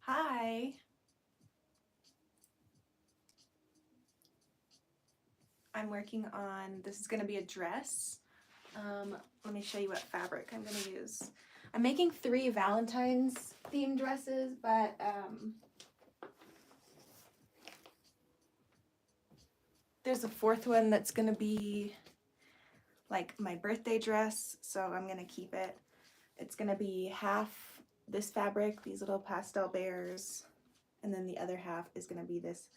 Hi. I'm working on, this is going to be a dress. Let me show you what fabric I'm going to use. I'm making 3 Valentine's themed dresses, but there's a 4th one that's going to be like my birthday dress, so I'm going to keep it. It's going to be half this fabric, these little pastel bears, and then the other half is going to be this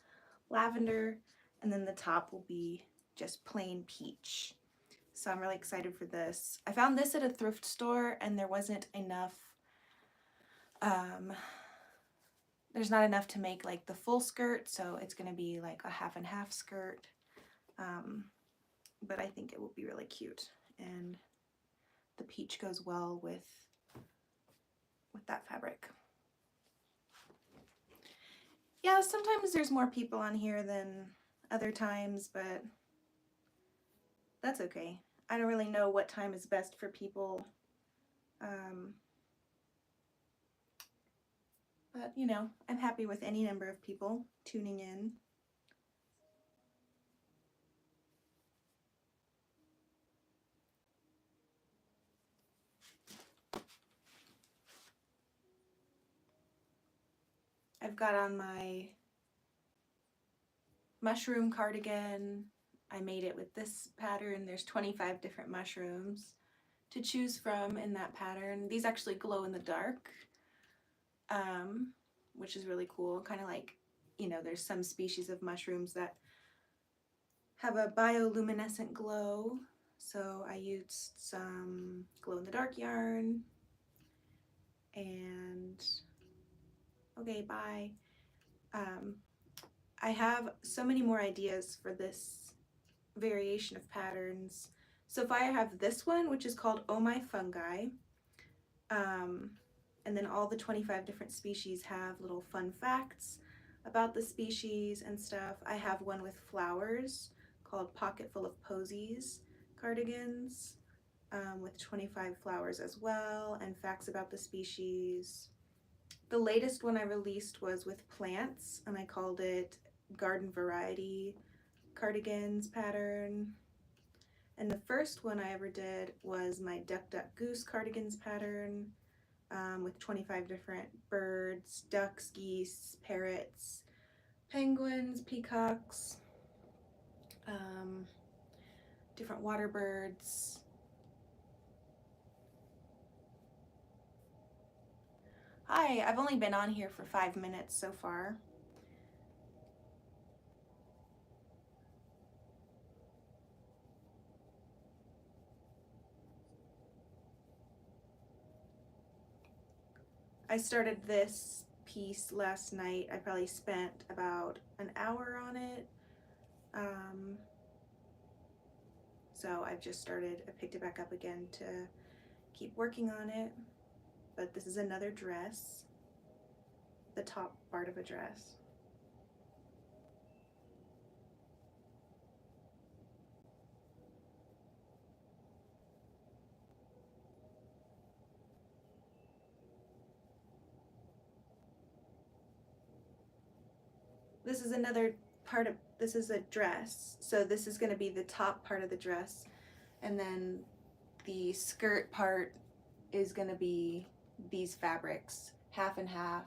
lavender, and then the top will be just plain peach. So I'm really excited for this. I found this at a thrift store and there wasn't enough, there's not enough to make like the full skirt, so it's gonna be like a half and half skirt. But I think it will be really cute, and the peach goes well with that fabric. Yeah, sometimes there's more people on here than other times, but that's okay. I don't really know what time is best for people. But, you know, I'm happy with any number of people tuning in. I've got on my mushroom cardigan. I made it with this pattern. There's 25 different mushrooms to choose from in that pattern. These actually glow in the dark, which is really cool. Kind of like, you know, there's some species of mushrooms that have a bioluminescent glow. So I used some glow-in-the-dark yarn and okay, bye. I have so many more ideas for this variation of patterns. So far I have this one, which is called Oh My Fungi. And then all the 25 different species have little fun facts about the species and stuff. I have one with flowers called Pocket Full of Posies cardigans, with 25 flowers as well, and facts about the species. The latest one I released was with plants, and I called it Garden Variety Cardigans pattern. And the first one I ever did was my Duck Duck Goose cardigans pattern, with 25 different birds, ducks, geese, parrots, penguins, peacocks, different water birds. Hi, I've only been on here for 5 minutes so far. I started this piece last night. I probably spent about an hour on it. So I've just started, I picked it back up again to keep working on it. But this is another dress, the top part of a dress. This is another part of, this is a dress. So this is going to be the top part of the dress. And then the skirt part is going to be these fabrics, half and half,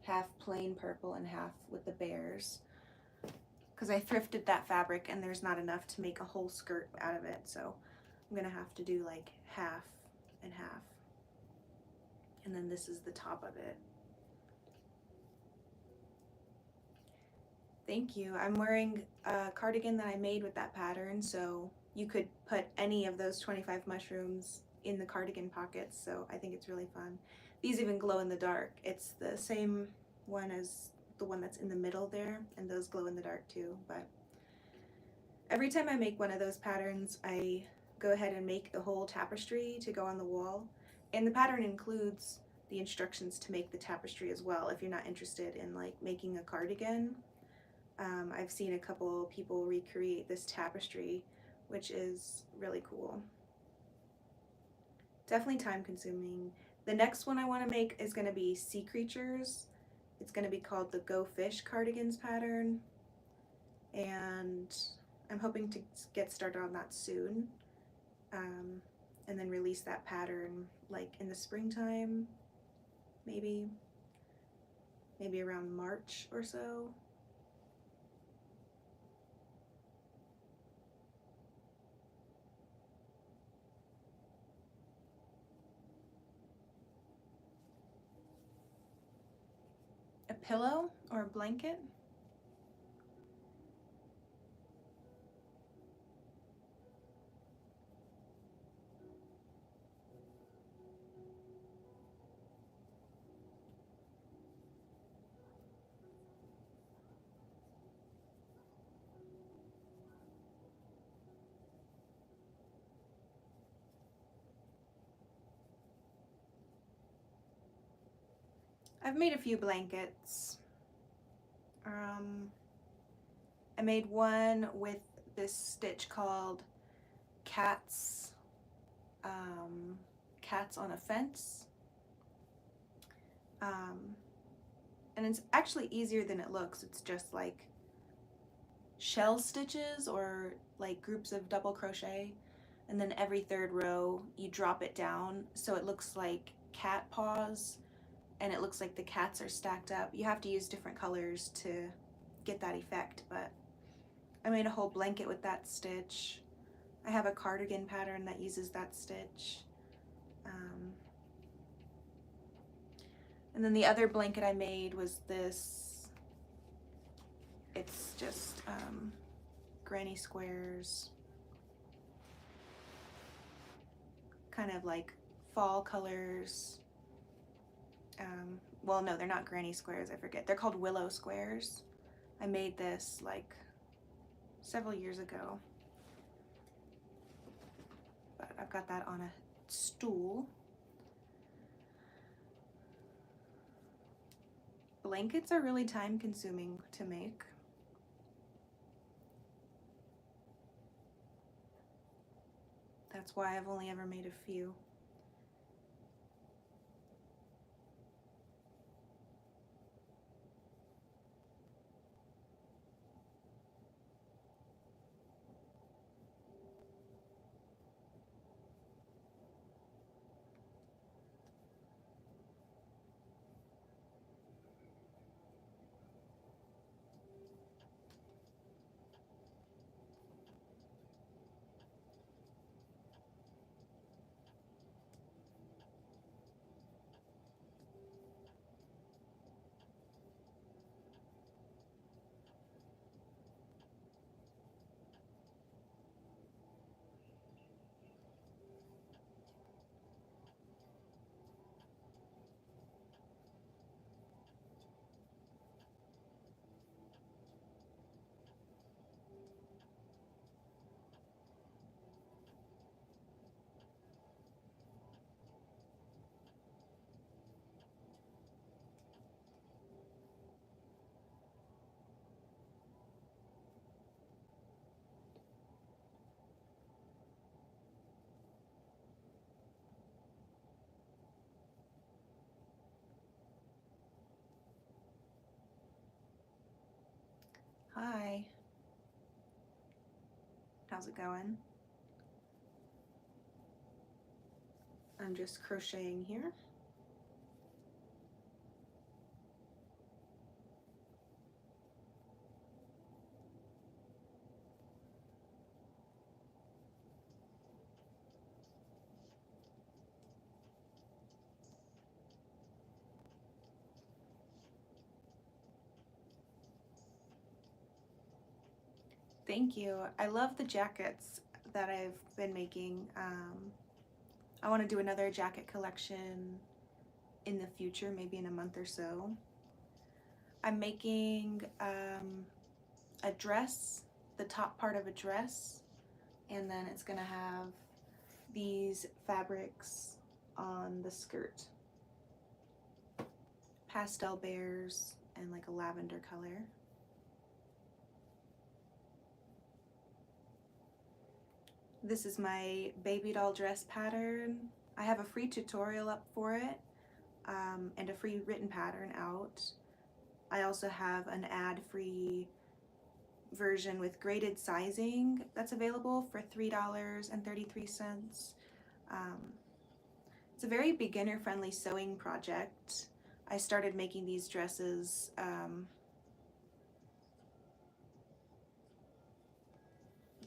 half plain purple and half with the bears. Because I thrifted that fabric and there's not enough to make a whole skirt out of it. So I'm going to have to do like half and half. And then this is the top of it. Thank you. I'm wearing a cardigan that I made with that pattern, so you could put any of those 25 mushrooms in the cardigan pockets, so I think it's really fun. These even glow in the dark. It's the same one as the one that's in the middle there, and those glow in the dark too. But every time I make one of those patterns, I go ahead and make the whole tapestry to go on the wall, and the pattern includes the instructions to make the tapestry as well if you're not interested in like making a cardigan. I've seen a couple people recreate this tapestry, which is really cool. Definitely time consuming. The next one I want to make is going to be sea creatures. It's going to be called the Go Fish Cardigans pattern, and I'm hoping to get started on that soon, and then release that pattern like in the springtime, maybe around March or so. A pillow or a blanket? I've made a few blankets. I made one with this stitch called cats on a fence, and it's actually easier than it looks. It's just like shell stitches or like groups of double crochet, and then every third row you drop it down so it looks like cat paws, and it looks like the cats are stacked up. You have to use different colors to get that effect, but I made a whole blanket with that stitch. I have a cardigan pattern that uses that stitch. And then the other blanket I made was this. It's just granny squares, kind of like fall colors. Well, no, they're not granny squares, I forget. They're called willow squares. I made this like several years ago, but I've got that on a stool. Blankets are really time consuming to make. That's why I've only ever made a few. Hi. How's it going? I'm just crocheting here. Thank you. I love the jackets that I've been making. I want to do another jacket collection in the future, maybe in a month or so. I'm making a dress, the top part of a dress, and then it's gonna have these fabrics on the skirt. Pastel bears and like a lavender color. This is my baby doll dress pattern. I have a free tutorial up for it, and a free written pattern out. I also have an ad-free version with graded sizing that's available for $3.33. Um, it's a very beginner-friendly sewing project. I started making these dresses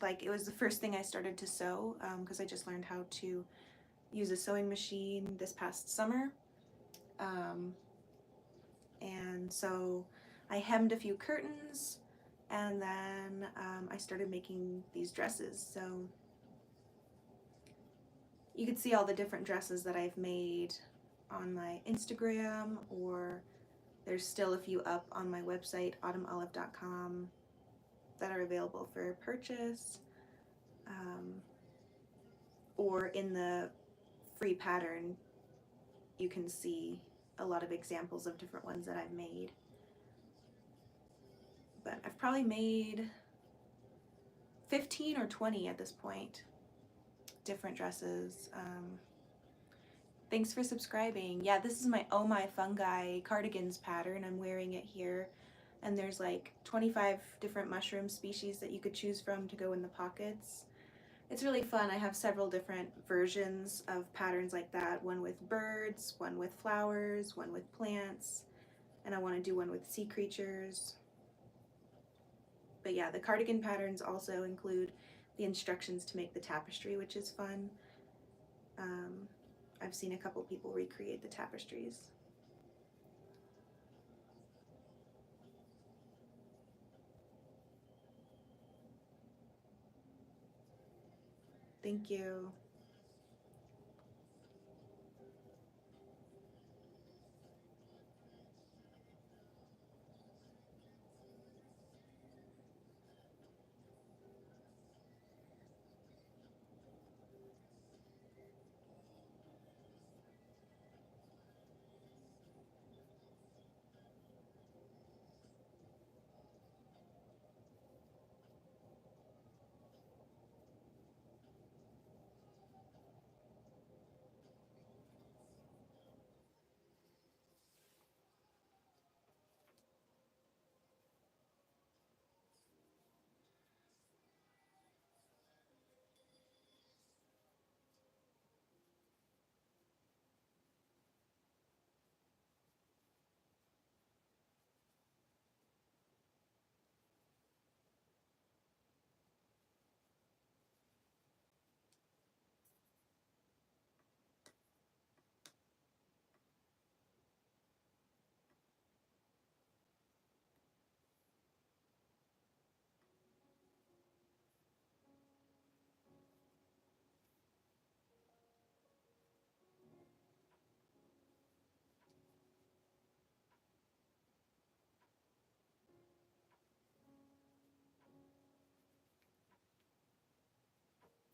like it was the first thing I started to sew because I just learned how to use a sewing machine this past summer. Um, and so I hemmed a few curtains, and then I started making these dresses. So you can see all the different dresses that I've made on my Instagram, or there's still a few up on my website, autumnolive.com, that are available for purchase, or in the free pattern you can see a lot of examples of different ones that I've made. But I've probably made 15 or 20 at this point, different dresses. Thanks for subscribing. Yeah, this is my Oh My Fungi cardigans pattern. I'm wearing it here. And there's like 25 different mushroom species that you could choose from to go in the pockets. It's really fun. I have several different versions of patterns like that. One with birds, one with flowers, one with plants, and I want to do one with sea creatures. But yeah, the cardigan patterns also include the instructions to make the tapestry, which is fun. I've seen a couple people recreate the tapestries. Thank you.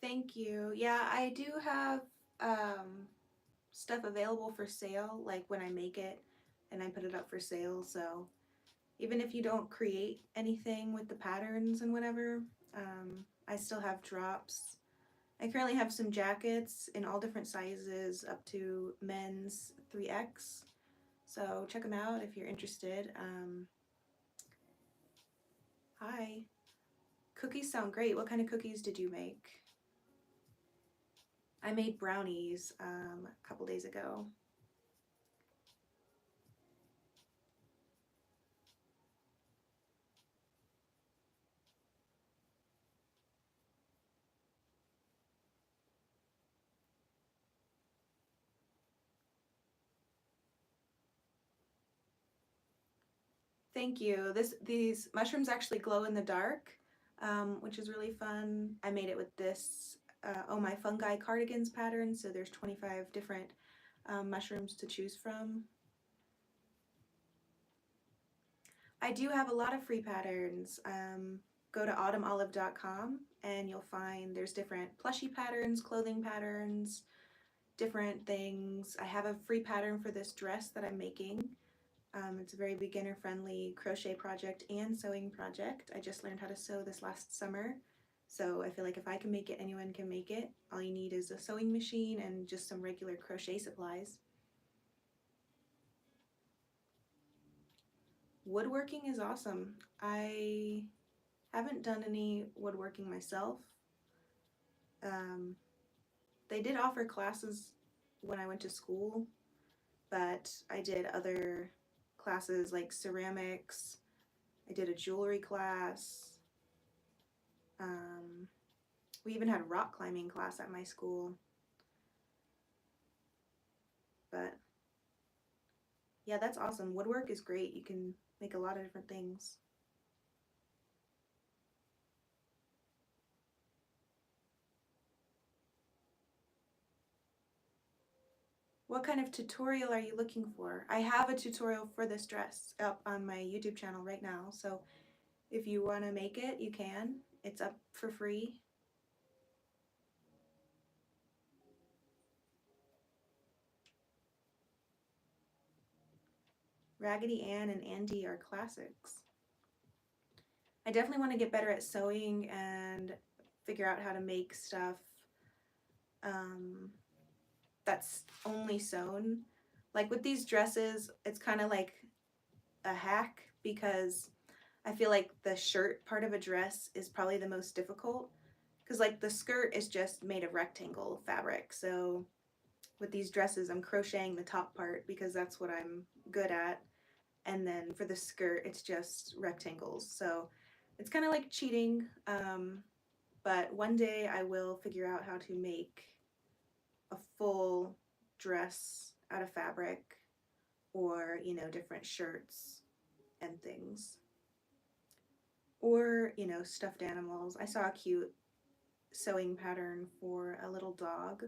Thank you. Yeah, I do have stuff available for sale, like when I make it and I put it up for sale. So even if you don't create anything with the patterns and whatever, I still have drops. I currently have some jackets in all different sizes up to men's 3X. So check them out if you're interested. Hi. Cookies sound great. What kind of cookies did you make? I made brownies a couple days ago. Thank you. These mushrooms actually glow in the dark, which is really fun. I made it with this Oh My Fungi cardigans pattern, so there's 25 different mushrooms to choose from. I do have a lot of free patterns. Go to autumnolive.com and you'll find there's different plushie patterns, clothing patterns, different things. I have a free pattern for this dress that I'm making. It's a very beginner-friendly crochet project and sewing project. I just learned how to sew this last summer, so I feel like if I can make it, anyone can make it. All you need is a sewing machine and just some regular crochet supplies. Woodworking is awesome. I haven't done any woodworking myself. Um, they did offer classes when I went to school, but I did other classes like ceramics. I did a jewelry class. Um, we even had a rock climbing class at my school. But yeah, that's awesome. Woodwork is great. You can make a lot of different things. What kind of tutorial are you looking for? I have a tutorial for this dress up on my YouTube channel right now, so if you want to make it, you can. It's up for free. Raggedy Ann and Andy are classics. I definitely want to get better at sewing and figure out how to make stuff um, that's only sewn. Like with these dresses, it's kind of like a hack because I feel like the shirt part of a dress is probably the most difficult because like the skirt is just made of rectangle fabric. So with these dresses, I'm crocheting the top part because that's what I'm good at. And then for the skirt, it's just rectangles. So it's kind of like cheating. But one day I will figure out how to make a full dress out of fabric or, you know, different shirts and things. Or, you know, stuffed animals. I saw a cute sewing pattern for a little dog.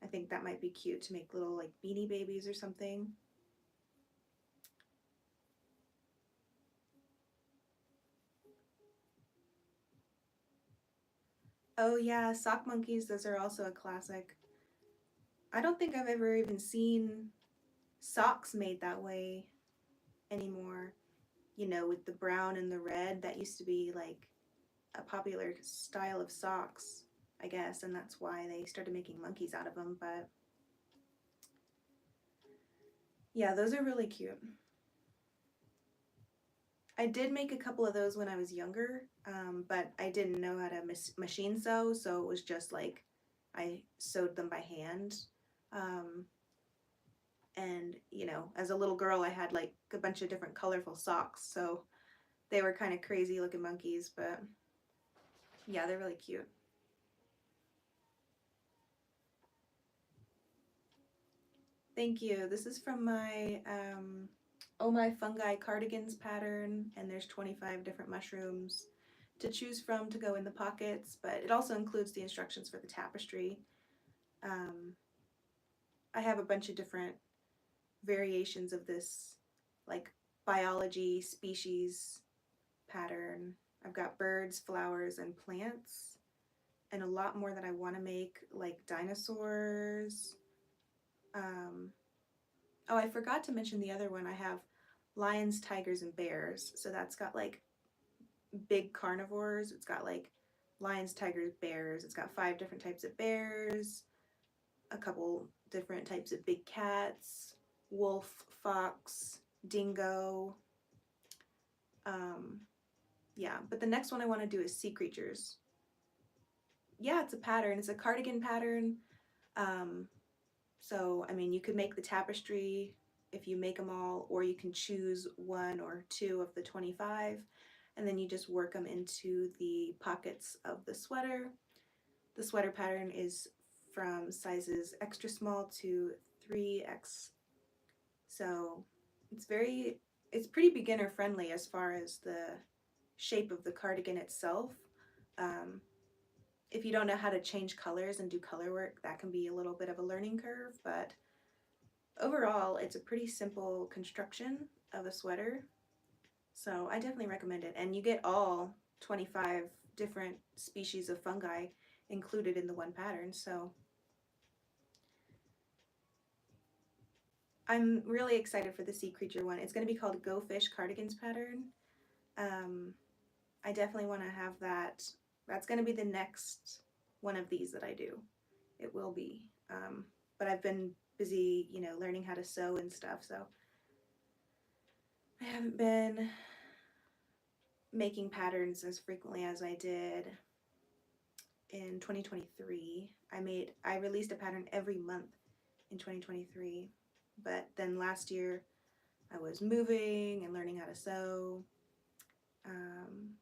I think that might be cute to make little like beanie babies or something. Oh yeah, sock monkeys, those are also a classic. I don't think I've ever even seen socks made that way anymore. You know, with the brown and the red, that used to be like a popular style of socks, I guess, and that's why they started making monkeys out of them. But yeah, those are really cute. I did make a couple of those when I was younger, but I didn't know how to machine sew, so it was just like I sewed them by hand. Um, and you know, as a little girl, I had like a bunch of different colorful socks, so they were kind of crazy looking monkeys, but yeah, they're really cute. Thank you. This is from my Oh My Fungi Cardigans pattern, and there's 25 different mushrooms to choose from to go in the pockets, but it also includes the instructions for the tapestry. Um, I have a bunch of different variations of this, like biology, species pattern. I've got birds, flowers, and plants, and a lot more that I want to make, like dinosaurs. Um, oh, I forgot to mention the other one. I have lions, tigers, and bears. So that's got like big carnivores. It's got like lions, tigers, bears. It's got 5 different types of bears, a couple different types of big cats, wolf, fox, dingo. Um, yeah, but the next one I want to do is sea creatures. Yeah, it's a pattern. It's a cardigan pattern. Um, so, I mean, you could make the tapestry if you make them all, or you can choose 1 or 2 of the 25, and then you just work them into the pockets of the sweater. The sweater pattern is from sizes extra small to 3X. So it's pretty beginner friendly as far as the shape of the cardigan itself. Um, if you don't know how to change colors and do color work, that can be a little bit of a learning curve, but overall, it's a pretty simple construction of a sweater. So I definitely recommend it. And you get all 25 different species of fungi included in the one pattern. So I'm really excited for the sea creature one. It's going to be called Go Fish Cardigans pattern. Um, I definitely want to have that. That's going to be the next one of these that I do. It will be. But I've been busy, you know, learning how to sew and stuff. So I haven't been making patterns as frequently as I did in 2023. I released a pattern every month in 2023, but then last year I was moving and learning how to sew. Um,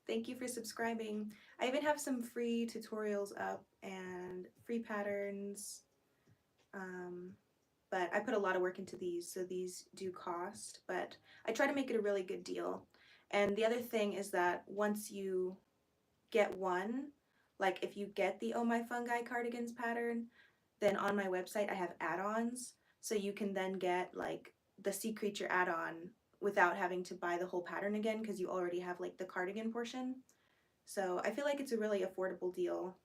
Thank you for subscribing. I even have some free tutorials up and free patterns, um, but I put a lot of work into these, so these do cost, but I try to make it a really good deal. And the other thing is that once you get one, like if you get the Oh My Fungi cardigans pattern, then on my website I have add-ons, so you can then get like the sea creature add-on without having to buy the whole pattern again because you already have like the cardigan portion. So I feel like it's a really affordable deal,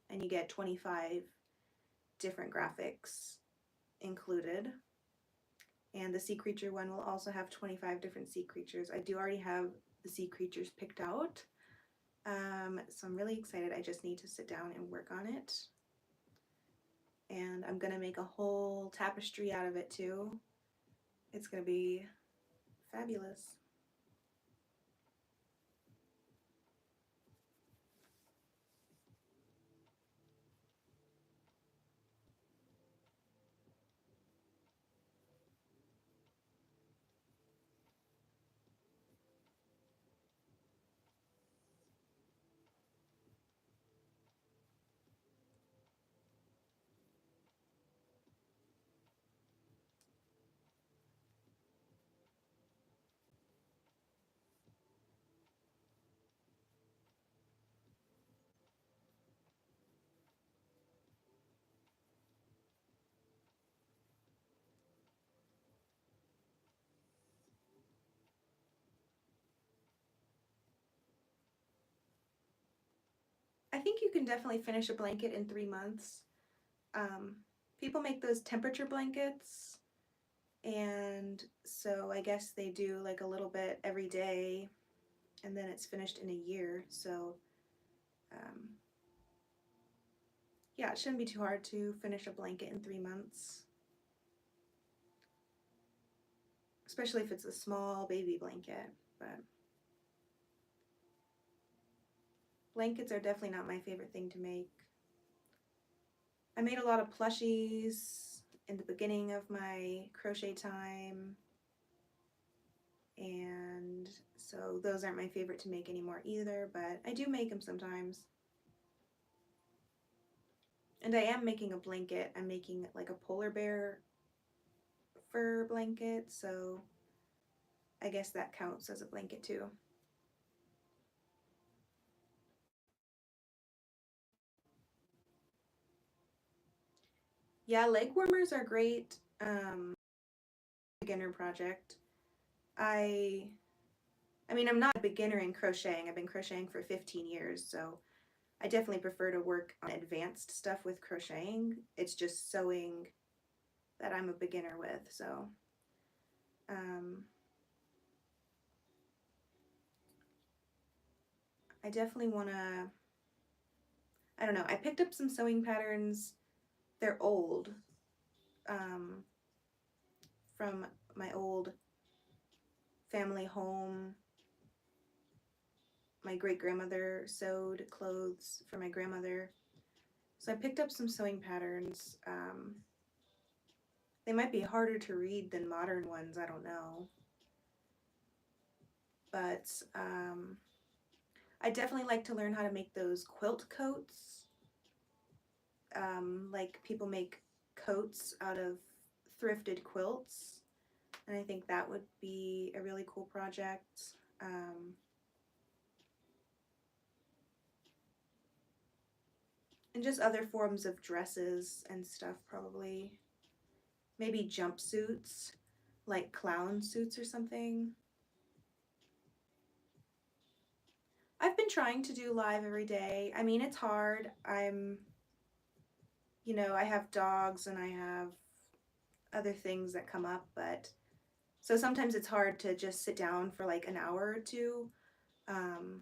and you get 25 different graphics included. And the sea creature one will also have 25 different sea creatures. I do already have the sea creatures picked out, so I'm really excited. I just need to sit down and work on it. And I'm gonna make a whole tapestry out of it too. It's gonna be fabulous. I think you can definitely finish a blanket in 3 months. Um, People make those temperature blankets, and so I guess they do like a little bit every day, and then it's finished in a year. So, um, yeah, it shouldn't be too hard to finish a blanket in 3 months, especially if it's a small baby blanket. But blankets are definitely not my favorite thing to make. I made a lot of plushies in the beginning of my crochet time, and so those aren't my favorite to make anymore either, but I do make them sometimes. And I am making a blanket. I'm making like a polar bear fur blanket, so I guess that counts as a blanket too. Yeah, leg warmers are great. Beginner project. I I mean, I'm not a beginner in crocheting. I've been crocheting for 15 years, so I definitely prefer to work on advanced stuff with crocheting. It's just sewing that I'm a beginner with, so um, I definitely want to, I don't know, I picked up some sewing patterns. They're old, um, from my old family home. My great grandmother sewed clothes for my grandmother. So I picked up some sewing patterns. They might be harder to read than modern ones, I don't know. But I definitely like to learn how to make those quilt coats. Like people make coats out of thrifted quilts, and I think that would be a really cool project. And just other forms of dresses and stuff, probably. Maybe jumpsuits, like clown suits or something. I've been trying to do live every day. I mean, it's hard. I have dogs and I have other things that come up, but so sometimes it's hard to just sit down for like an hour or two, um,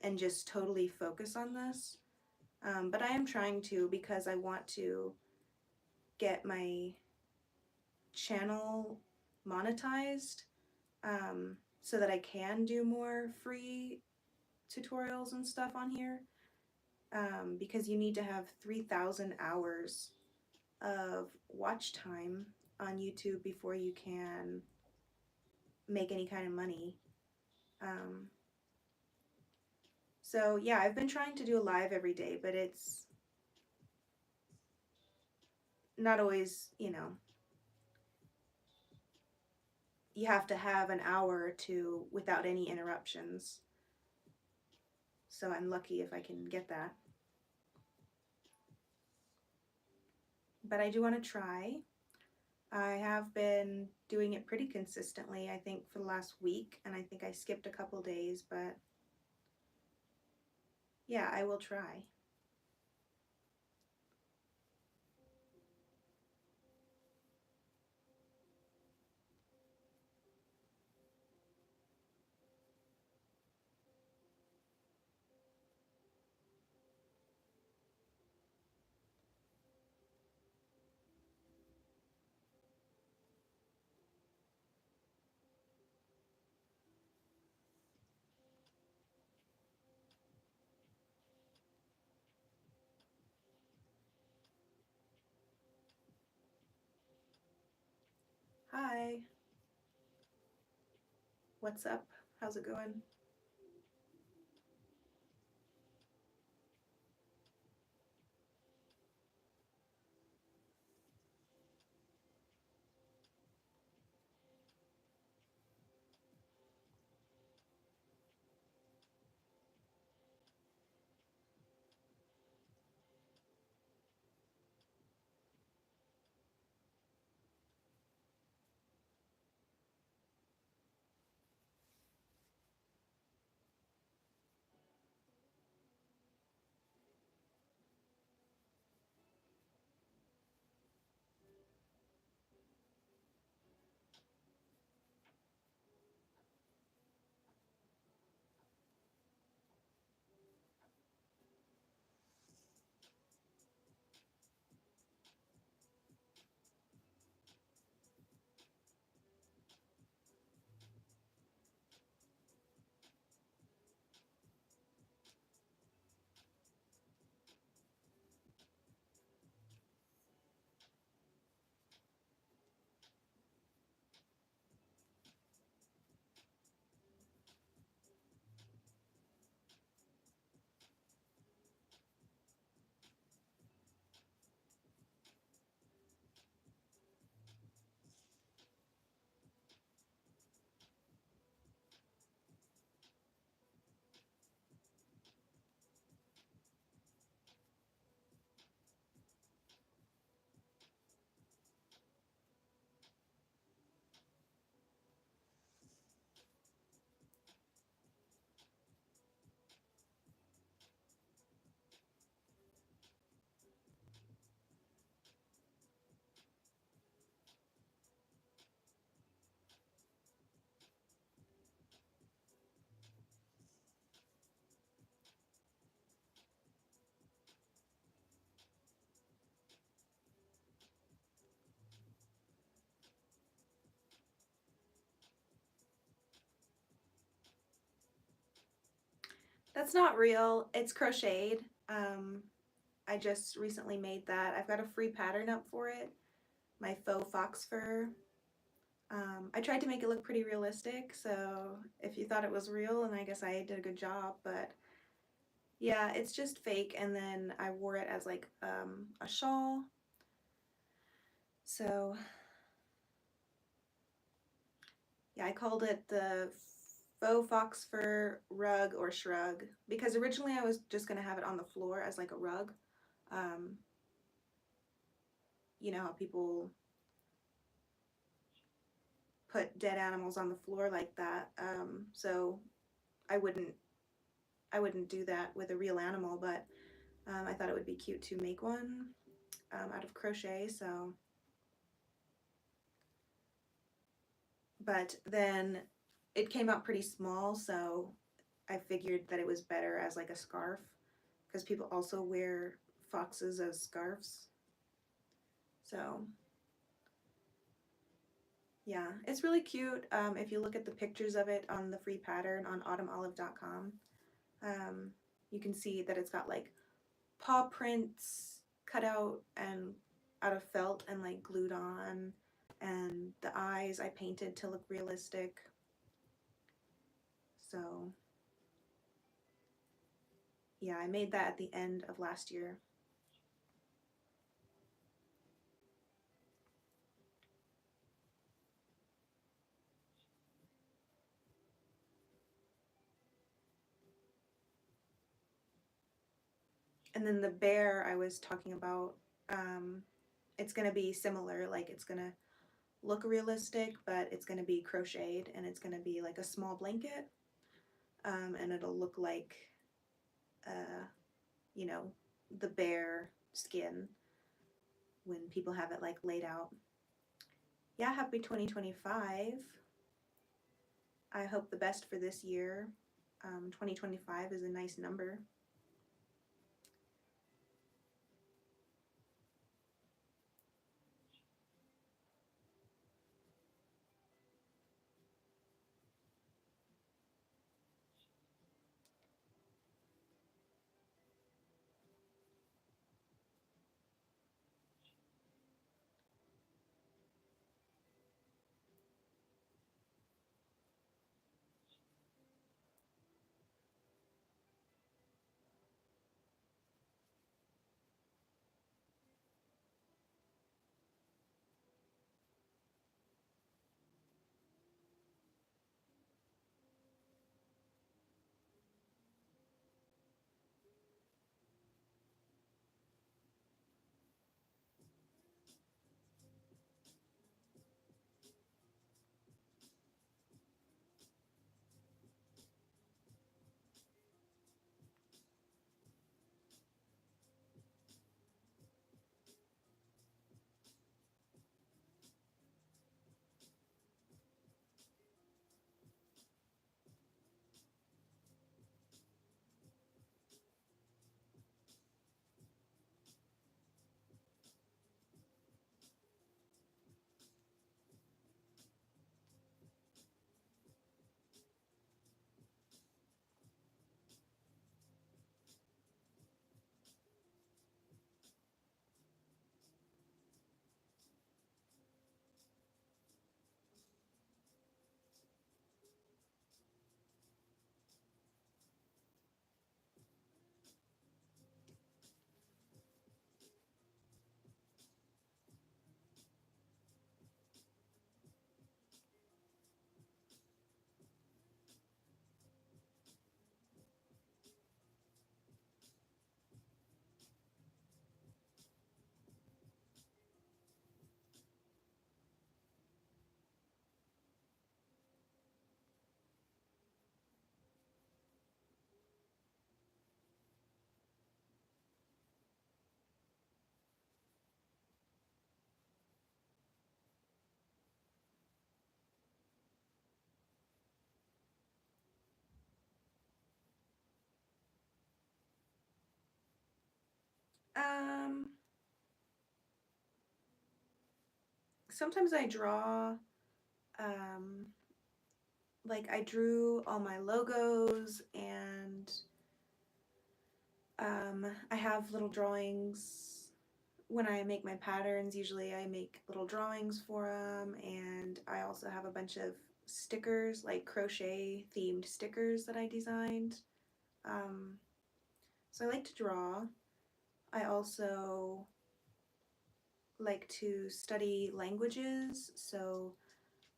and just totally focus on this. But I am trying to because I want to get my channel monetized, so that I can do more free tutorials and stuff on here, because you need to have 3,000 hours of watch time on YouTube before you can make any kind of money. Um, so yeah, I've been trying to do a live every day, but it's not always, you have to have an hour or two without any interruptions. So I'm lucky if I can get that. But I do want to try. I have been doing it pretty consistently, I think, for the last week, and I think I skipped a couple days, but yeah, I will try. Hi, what's up? How's it going? That's not real. It's crocheted. Um, I just recently made that. I've got a free pattern up for it. My faux fox fur. I tried to make it look pretty realistic, so if you thought it was real, then I guess I did a good job, but yeah, it's just fake, and then I wore it as like a shawl. So yeah, I called it the faux fox fur rug or shrug because originally I was just gonna have it on the floor as like a rug. Um, you know how people put dead animals on the floor like that. So I wouldn't I wouldn't do that with a real animal, but I thought it would be cute to make one out of crochet. So, but then it came out pretty small, so I figured that it was better as like a scarf. because people also wear foxes as scarves. So yeah, it's really cute. If you look at the pictures of it on the free pattern on autumnolive.com, um, you can see that it's got like paw prints cut out and out of felt and like glued on, and the eyes I painted to look realistic. So yeah, I made that at the end of last year. And then the bear I was talking about, um, it's gonna be similar, like it's gonna look realistic, but it's gonna be crocheted and it's gonna be like a small blanket, and it'll look like, uh, you know, the bear skin when people have it like laid out. Yeah, happy 2025. I hope the best for this year. 2025 is a nice number. Um, Sometimes I draw, um, like I drew all my logos, and I have little drawings when I make my patterns. Usually I make little drawings for them, and I also have a bunch of stickers, like crochet themed stickers that I designed. Um, so I like to draw. I also like to study languages, so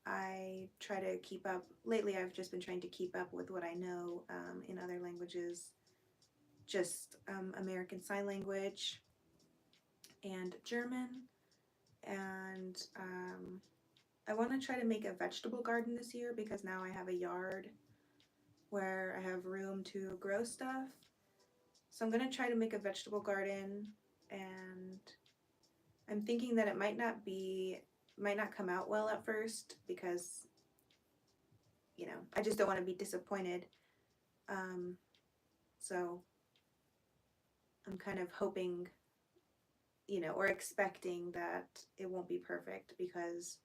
I try to keep up. Lately, I've just been trying to keep up with what I know in other languages, just American Sign Language and German. And I want to try to make a vegetable garden this year because now I have a yard where I have room to grow stuff. So I'm going to try to make a vegetable garden, and I'm thinking that it might not come out well at first because, I just don't want to be disappointed. Um, so I'm kind of hoping, or expecting that it won't be perfect because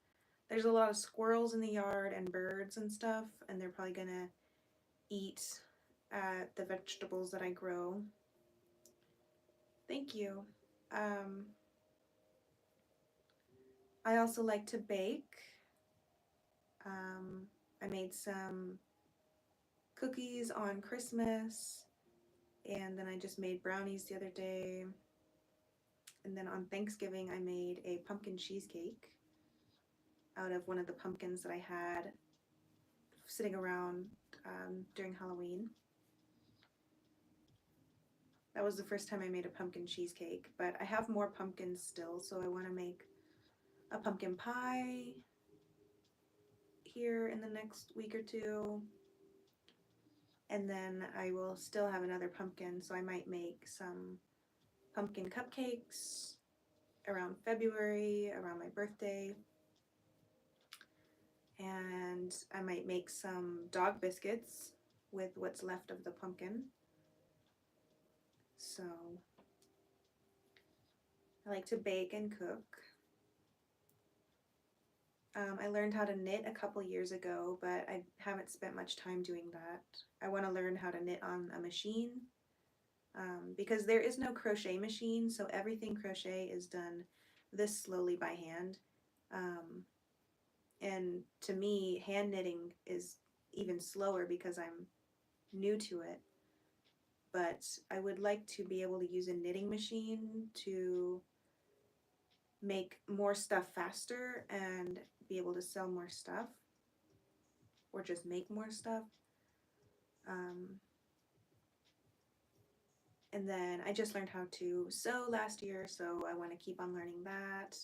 there's a lot of squirrels in the yard and birds and stuff, and they're probably gonna eat the vegetables that I grow. Thank you. Um, I also like to bake. I made some cookies on Christmas, and then I just made brownies the other day. And then on Thanksgiving, I made a pumpkin cheesecake out of one of the pumpkins that I had sitting around during Halloween. That was the first time I made a pumpkin cheesecake, but I have more pumpkins still, so I want to make a pumpkin pie here in the next week or two. And then I will still have another pumpkin, so I might make some pumpkin cupcakes around February, around my birthday. And I might make some dog biscuits with what's left of the pumpkin. So I like to bake and cook. I learned how to knit a couple years ago, but I haven't spent much time doing that. I want to learn how to knit on a machine because there is no crochet machine, so everything crochet is done this slowly by hand. And to me, hand knitting is even slower because I'm new to it. But I would like to be able to use a knitting machine to make more stuff faster and be able to sell more stuff or just make more stuff. And then I just learned how to sew last year, so I want to keep on learning that.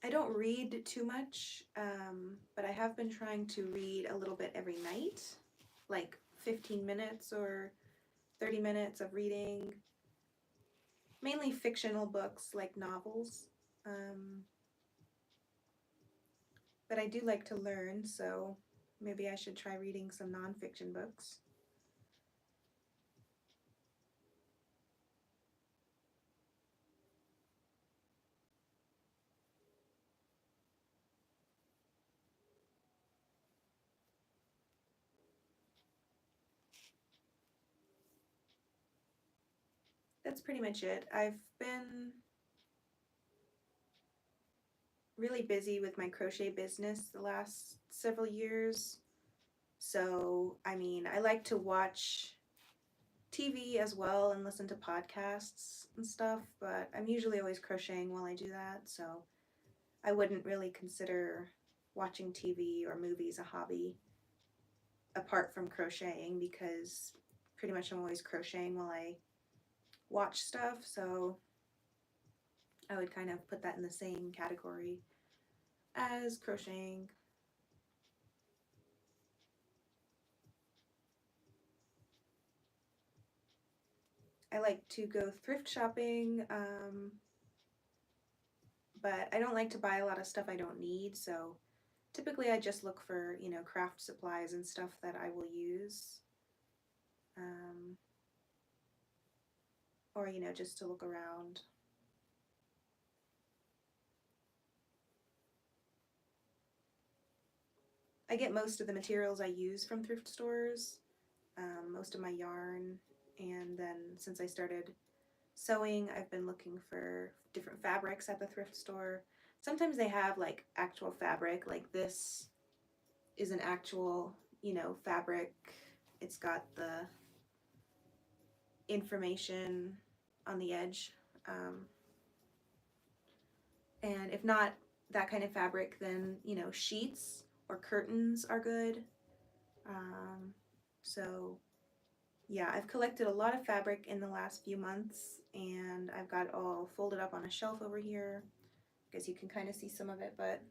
I don't read too much, but I have been trying to read a little bit every night, like 15 minutes or 30 minutes of reading, mainly fictional books like novels. But I do like to learn, so maybe I should try reading some nonfiction books. That's pretty much it. I've been really busy with my crochet business the last several years. So, I mean, I like to watch TV as well and listen to podcasts and stuff, but I'm usually always crocheting while I do that. So, I wouldn't really consider watching TV or movies a hobby apart from crocheting because pretty much I'm always crocheting while I watch stuff. So, I would kind of put that in the same category as crocheting. I like to go thrift shopping, but I don't like to buy a lot of stuff I don't need. So typically I just look for, craft supplies and stuff that I will use. Or, just to look around. I get most of the materials I use from thrift stores, most of my yarn, and then since I started sewing, I've been looking for different fabrics at the thrift store. Sometimes they have like actual fabric, like this is an actual, fabric. It's got the information on the edge. And if not that kind of fabric, then, sheets or curtains are good. So yeah, I've collected a lot of fabric in the last few months, and I've got it all folded up on a shelf over here. I guess you can kind of see some of it, but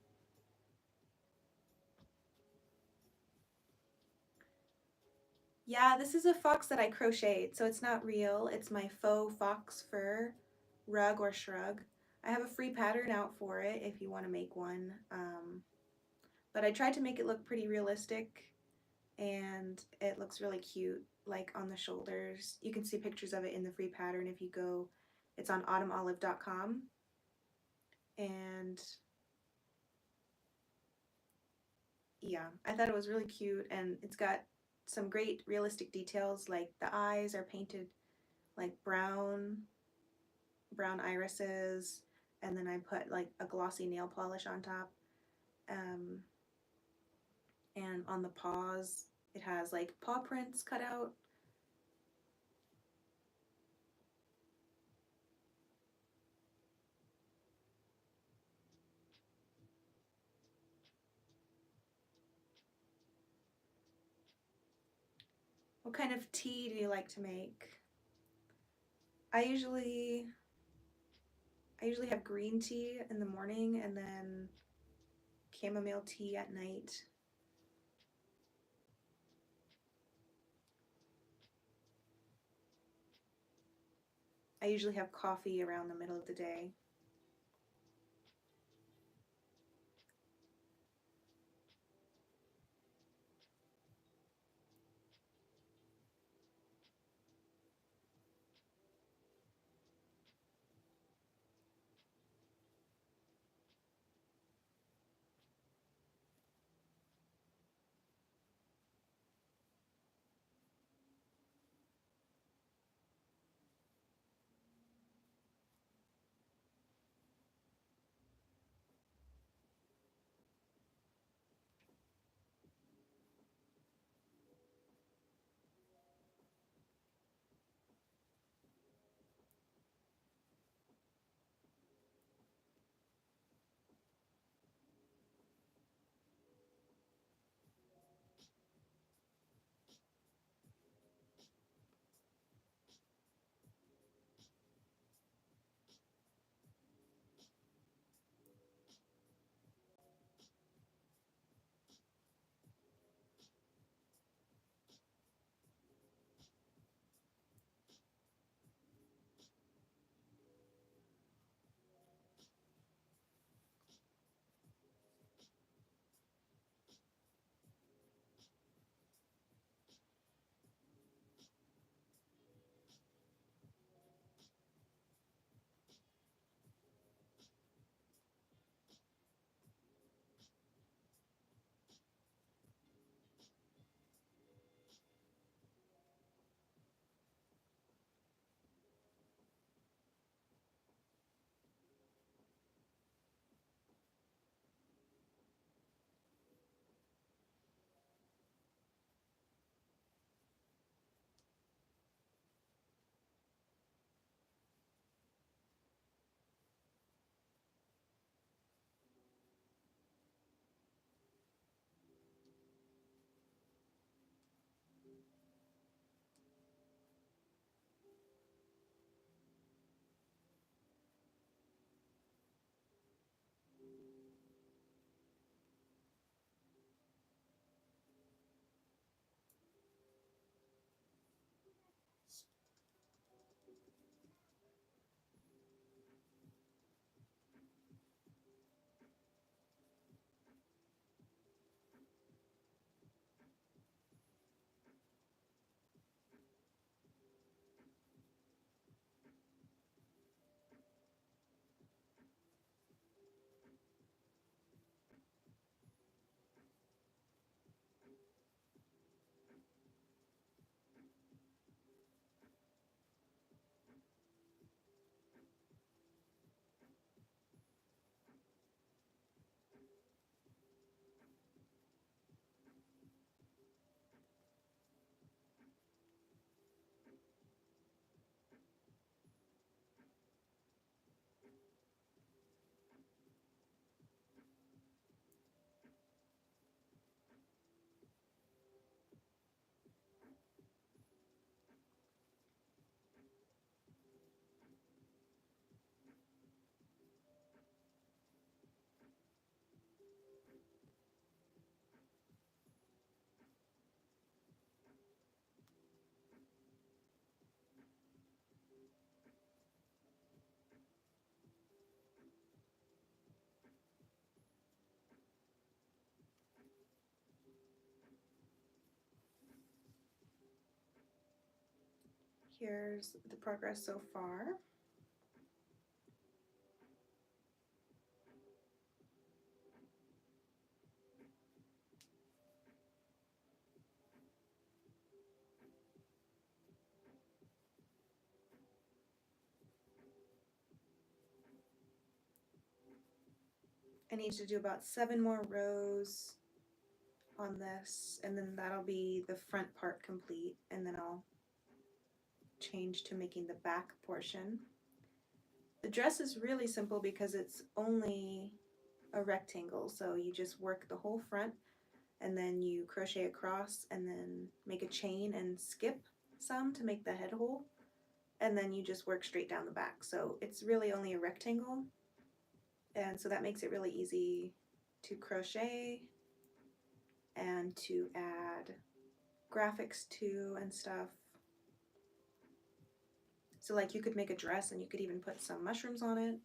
yeah, this is a fox that I crocheted, so it's not real. It's my faux fox fur rug or shrug. I have a free pattern out for it if you want to make one, but I tried to make it look pretty realistic, and it looks really cute, like on the shoulders. You can see pictures of it in the free pattern if you go. It's on autumnolive.com, and yeah, I thought it was really cute, and it's got some great realistic details, like the eyes are painted like brown irises, and then I put like a glossy nail polish on top. Um, and on the paws, it has like paw prints cut out. What kind of tea do you like to make? I usually I usually have green tea in the morning and then chamomile tea at night. I usually have coffee around the middle of the day. here's the progress so far. I need to do about 7 more rows on this, and then that'll be the front part complete, and then I'll change to making the back portion. The dress is really simple because it's only a rectangle, so you just work the whole front and then you crochet across and then make a chain and skip some to make the head hole, and then you just work straight down the back. So it's really only a rectangle, and so that makes it really easy to crochet and to add graphics to and stuff. So like you could make a dress and you could even put some mushrooms on it.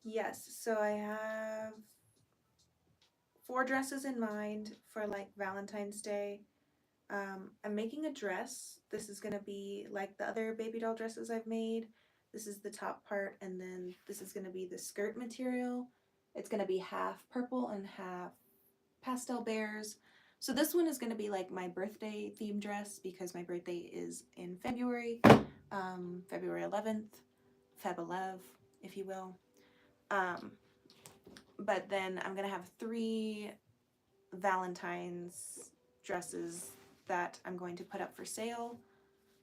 Yes, so I have 4 dresses in mind for like Valentine's Day. I'm making a dress. This is gonna be like the other baby doll dresses I've made. This is the top part, and then this is gonna be the skirt material. It's gonna be half purple and half pastel bears. So this one is gonna be like my birthday theme dress because my birthday is in February, February 11th, Feb 11, if you will. But then I'm gonna have 3 Valentine's dresses that I'm going to put up for sale.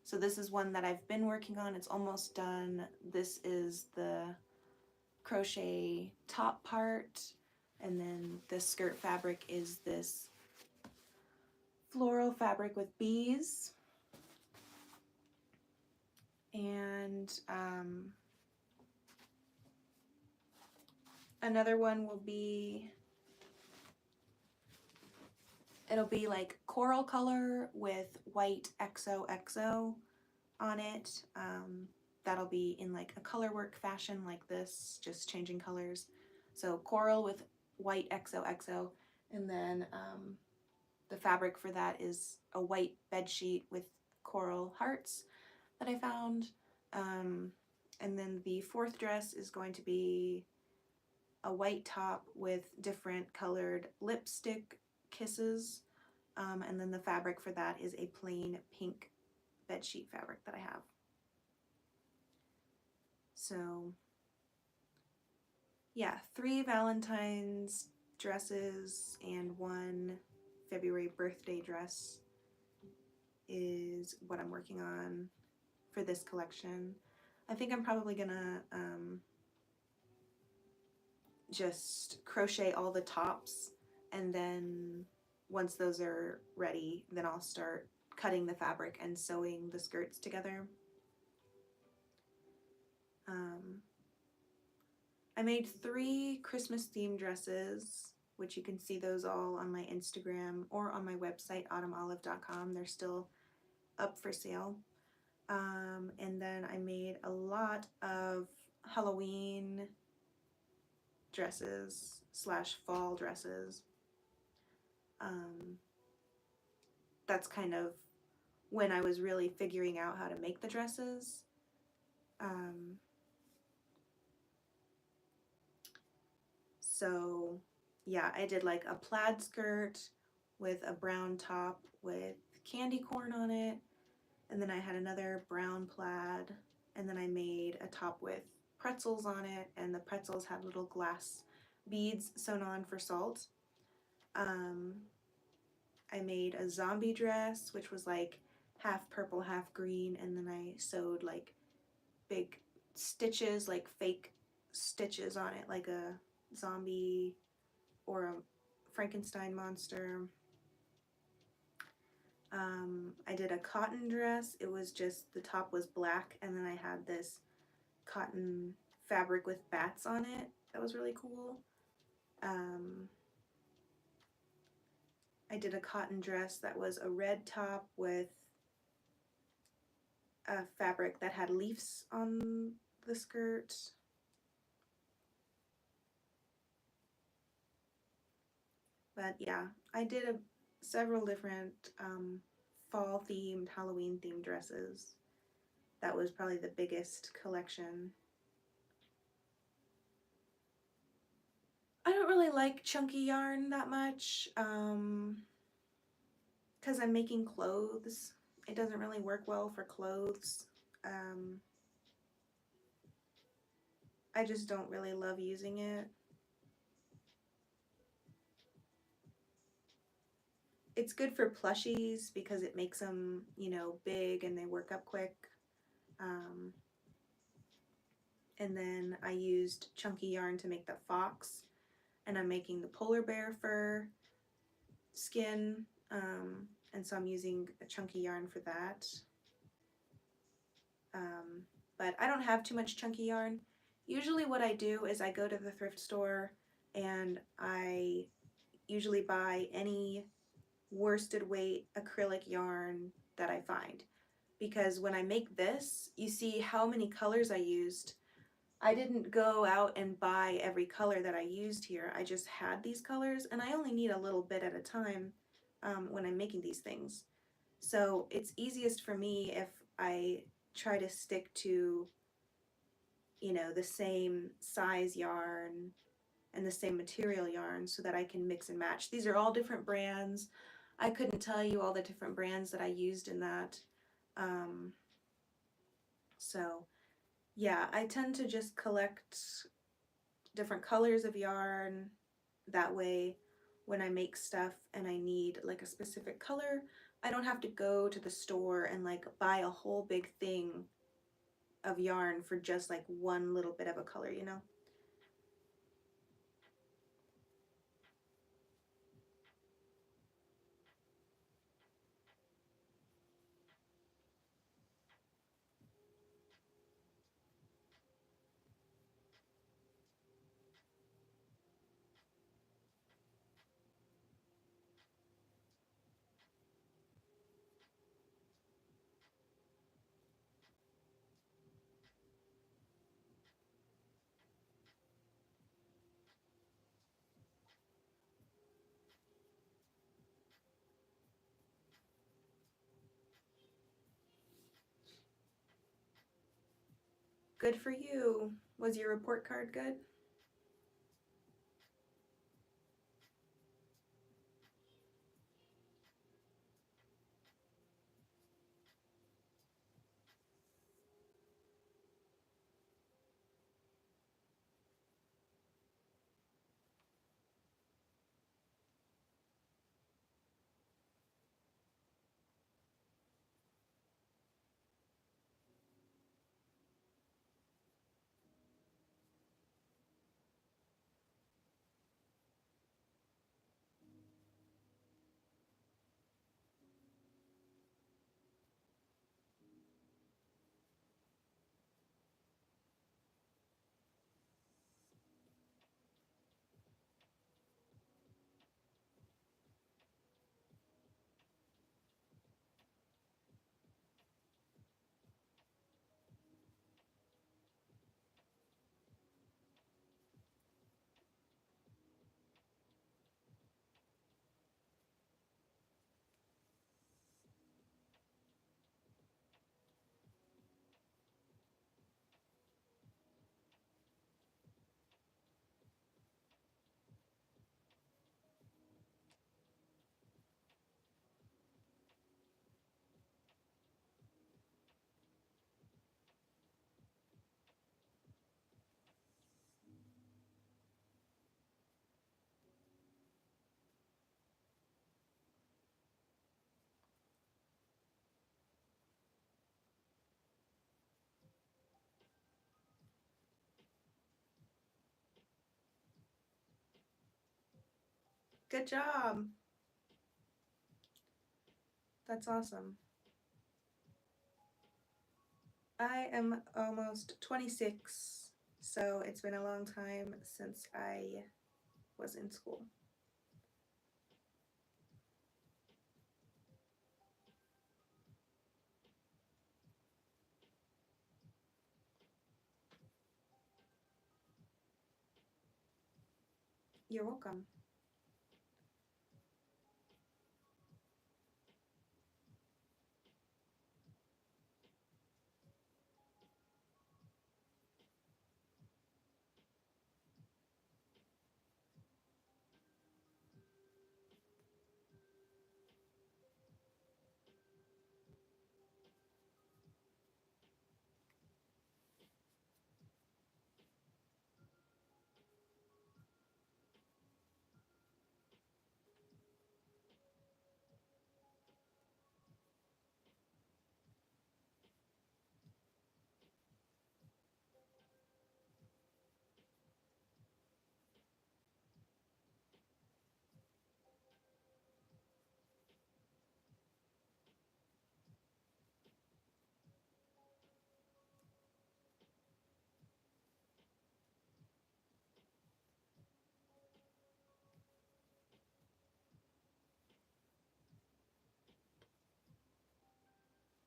So this is one that I've been working on. It's almost done. This is the crochet top part, and then the skirt fabric is this floral fabric with bees. And another one will be, it'll be like coral color with white XOXO on it. That'll be in like a color work fashion like this, just changing colors. So coral with white XOXO, and then the fabric for that is a white bed sheet with coral hearts that I found. And then the 4th dress is going to be a white top with different colored lipstick kisses. And then the fabric for that is a plain pink bedsheet fabric that I have. So yeah, 3 Valentine's dresses and 1 February birthday dress is what I'm working on for this collection. I think I'm probably gonna just crochet all the tops, and then once those are ready, then I'll start cutting the fabric and sewing the skirts together. I made 3 Christmas themed dresses, which you can see those all on my Instagram or on my website autumnolive.com. They're still up for sale. And then I made a lot of Halloween dresses slash fall dresses. Um, that's kind of when I was really figuring out how to make the dresses. Um, so yeah, I did like a plaid skirt with a brown top with candy corn on it, and then I had another brown plaid, and then I made a top with pretzels on it, and the pretzels had little glass beads sewn on for salt. Um, I made a zombie dress, which was like half purple, half green, and then I sewed like big stitches, like fake stitches on it, like a zombie or a Frankenstein monster. I did a cotton dress. It was just the top was black, and then I had this cotton fabric with bats on it. That was really cool. Um, I did a cotton dress that was a red top with a fabric that had leaves on the skirt. But yeah, I did several different fall themed, Halloween themed dresses. That was probably the biggest collection. I don't really like chunky yarn that much because I'm making clothes. It doesn't really work well for clothes. Um, I just don't really love using it. It's good for plushies because it makes them, big and they work up quick. Um, and then I used chunky yarn to make the fox, and I'm making the polar bear fur skin, and so I'm using a chunky yarn for that. Um, but I don't have too much chunky yarn. Usually what I do is I go to the thrift store and I usually buy any worsted weight acrylic yarn that I find. Because when I make this, you see how many colors I used. I didn't go out and buy every color that I used here. I just had these colors, and I only need a little bit at a time when I'm making these things. So it's easiest for me if I try to stick to, the same size yarn and the same material yarn so that I can mix and match. These are all different brands. I couldn't tell you all the different brands that I used in that. Um, so yeah, I tend to just collect different colors of yarn. That way, when I make stuff and I need like a specific color, I don't have to go to the store and like buy a whole big thing of yarn for just like one little bit of a color. Good for you. Was your report card good? Good job. That's awesome. I am almost 26, so it's been a long time since I was in school. You're welcome.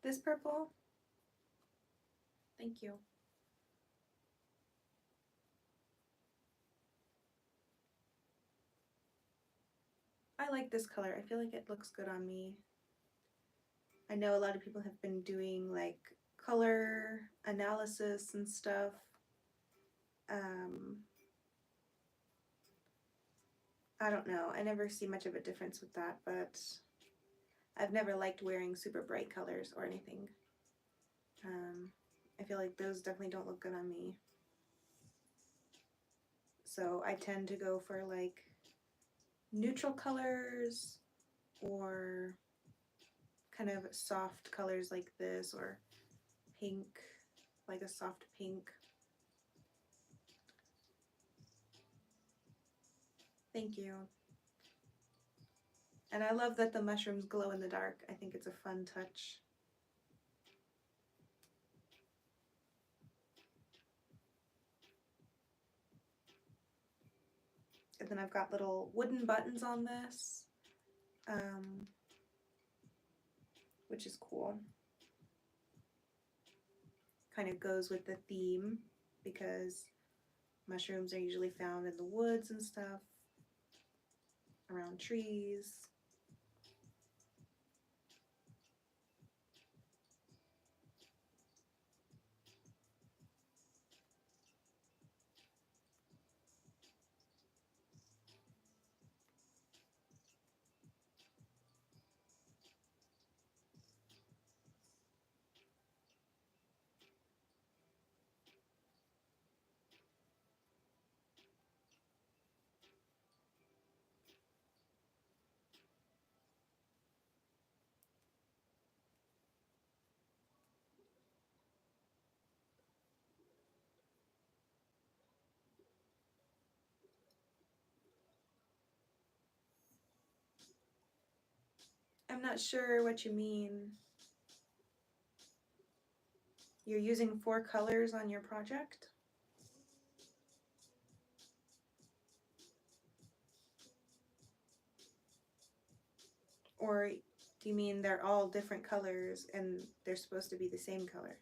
This purple? Thank you. I like this color. I feel like it looks good on me. I know a lot of people have been doing like color analysis and stuff. I don't know. I never see much of a difference with that, but I've never liked wearing super bright colors or anything. I feel like those definitely don't look good on me. So I tend to go for like neutral colors or kind of soft colors like this, or pink, like a soft pink. Thank you. And I love that the mushrooms glow in the dark. I think it's a fun touch. And then I've got little wooden buttons on this, which is cool. Kind of goes with the theme because mushrooms are usually found in the woods and stuff, around trees. I'm not sure what you mean. You're using 4 colors on your project? Or do you mean they're all different colors and they're supposed to be the same color?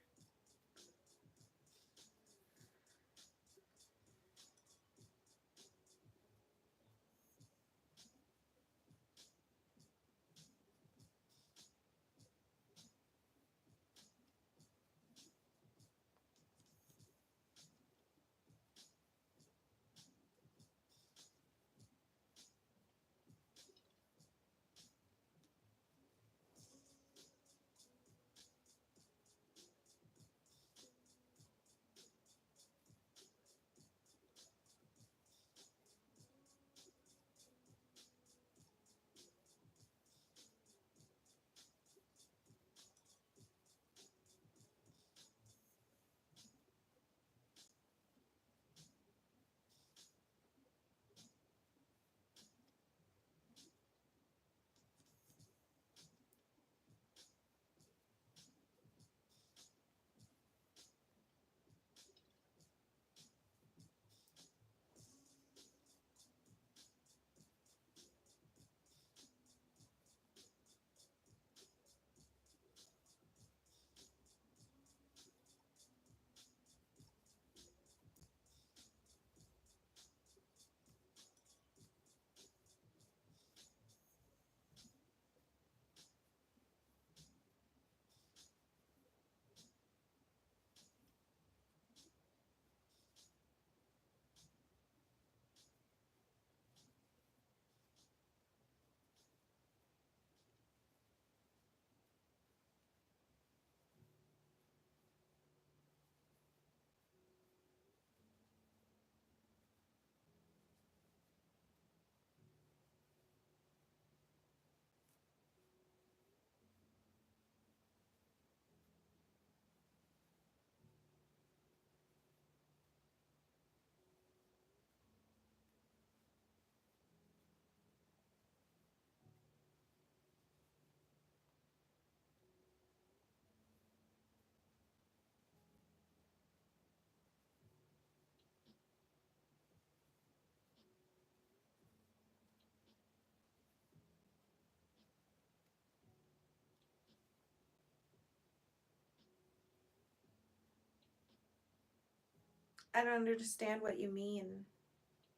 I don't understand what you mean.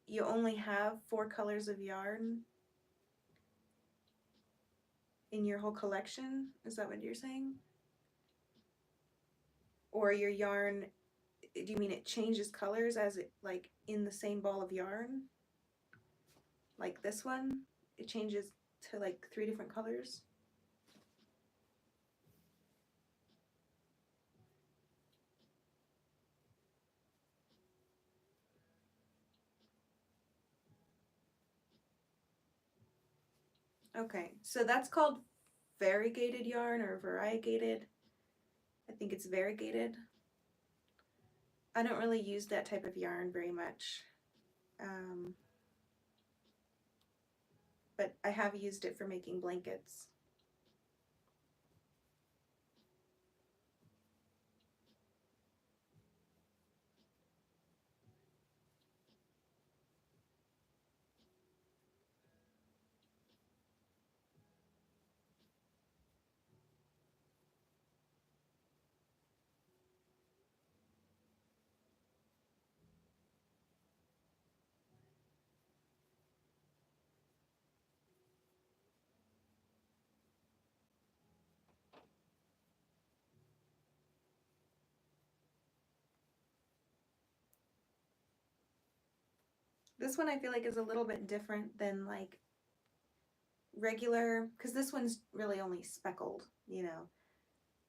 You only have 4 colors of yarn in your whole collection? Is that what you're saying? Or your yarn, do you mean it changes colors as it, like, in the same ball of yarn? Like this one? It changes to like 3 different colors? Okay, so that's called variegated yarn or variegated. I think it's variegated. I don't really use that type of yarn very much. But I have used it for making blankets. This one I feel like is a little bit different than like regular, because this one's really only speckled, you know.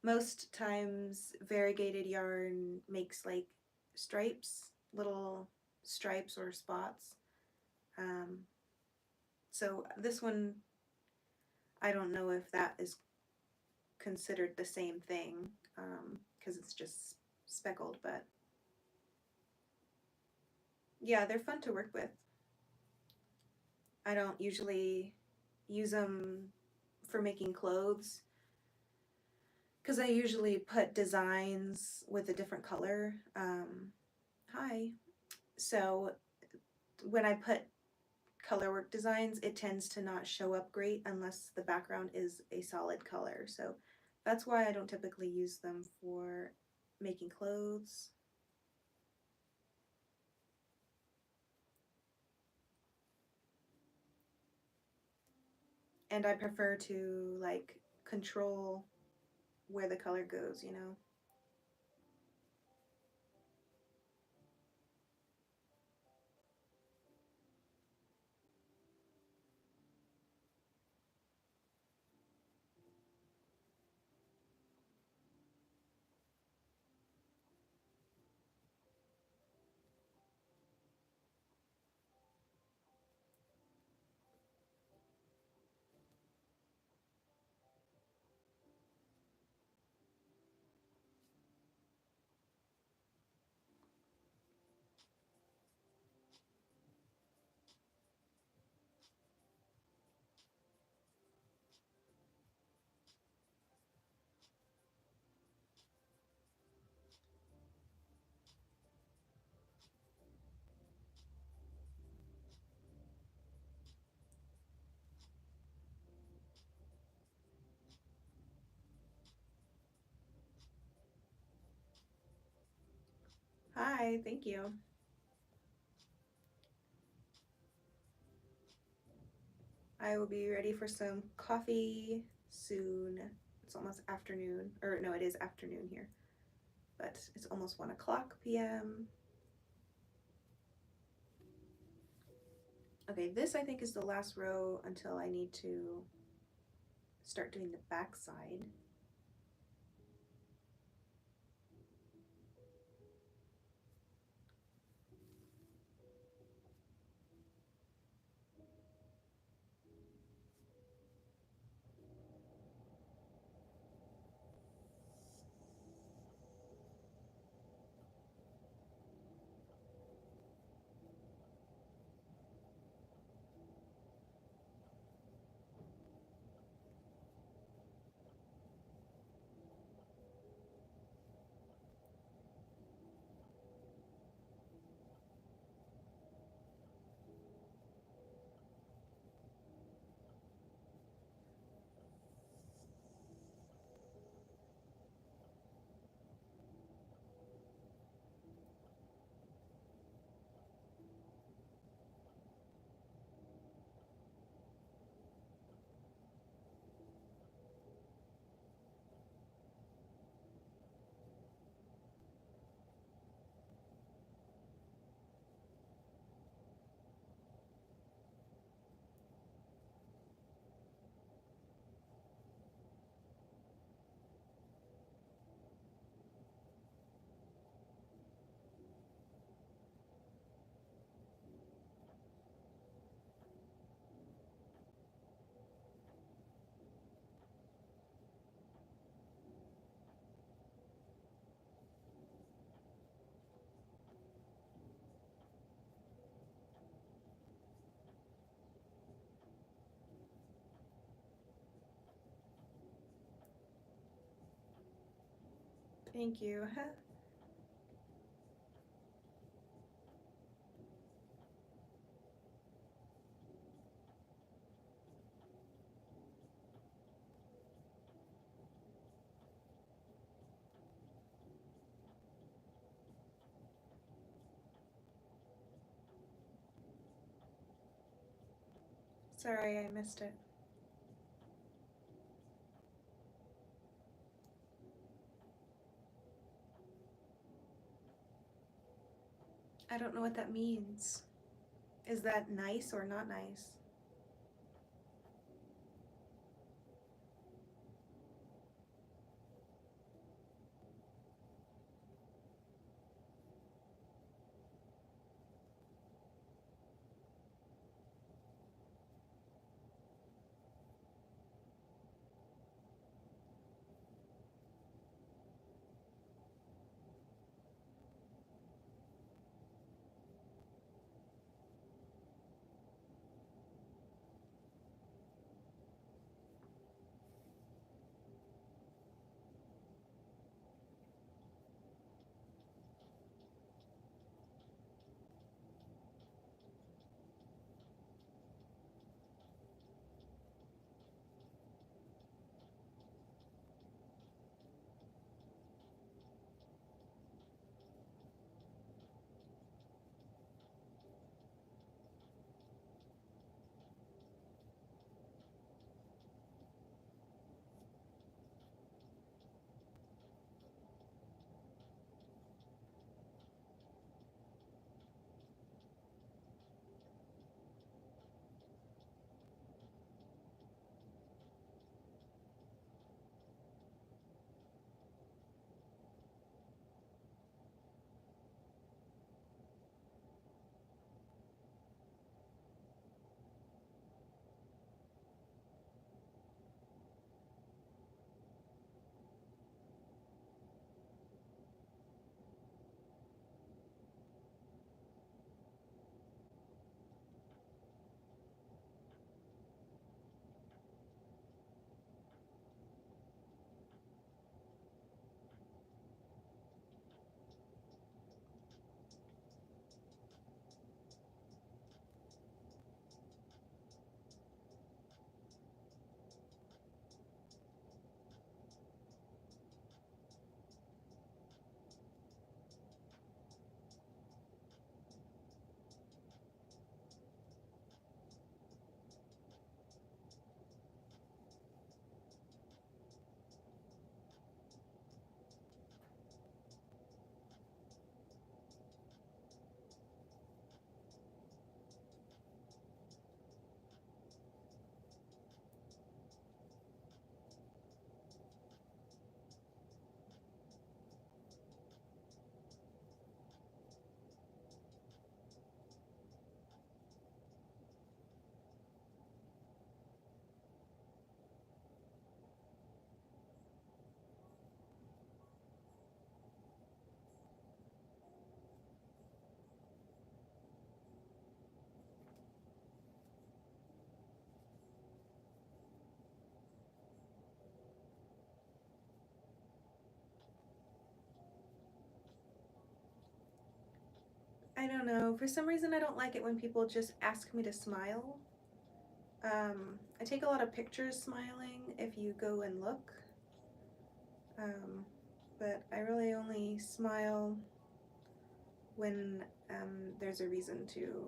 Most times variegated yarn makes like stripes, little stripes or spots. Um, so this one, I don't know if that is considered the same thing, because it's just speckled, but yeah, they're fun to work with. I don't usually use them for making clothes because I usually put designs with a different color. Hi. So when I put color work designs, it tends to not show up great unless the background is a solid color. So that's why I don't typically use them for making clothes. And I prefer to like control where the color goes, you know. Hi, thank you. I will be ready for some coffee soon. It's almost afternoon, or no, it is afternoon here, but it's almost 1 o'clock p.m. Okay, this I think is the last row until I need to start doing the back side. Thank you. Sorry, I missed it. I don't know what that means. Is that nice or not nice? I don't know. For some reason, I don't like it when people just ask me to smile. I take a lot of pictures smiling if you go and look. Um, but I really only smile when there's a reason to.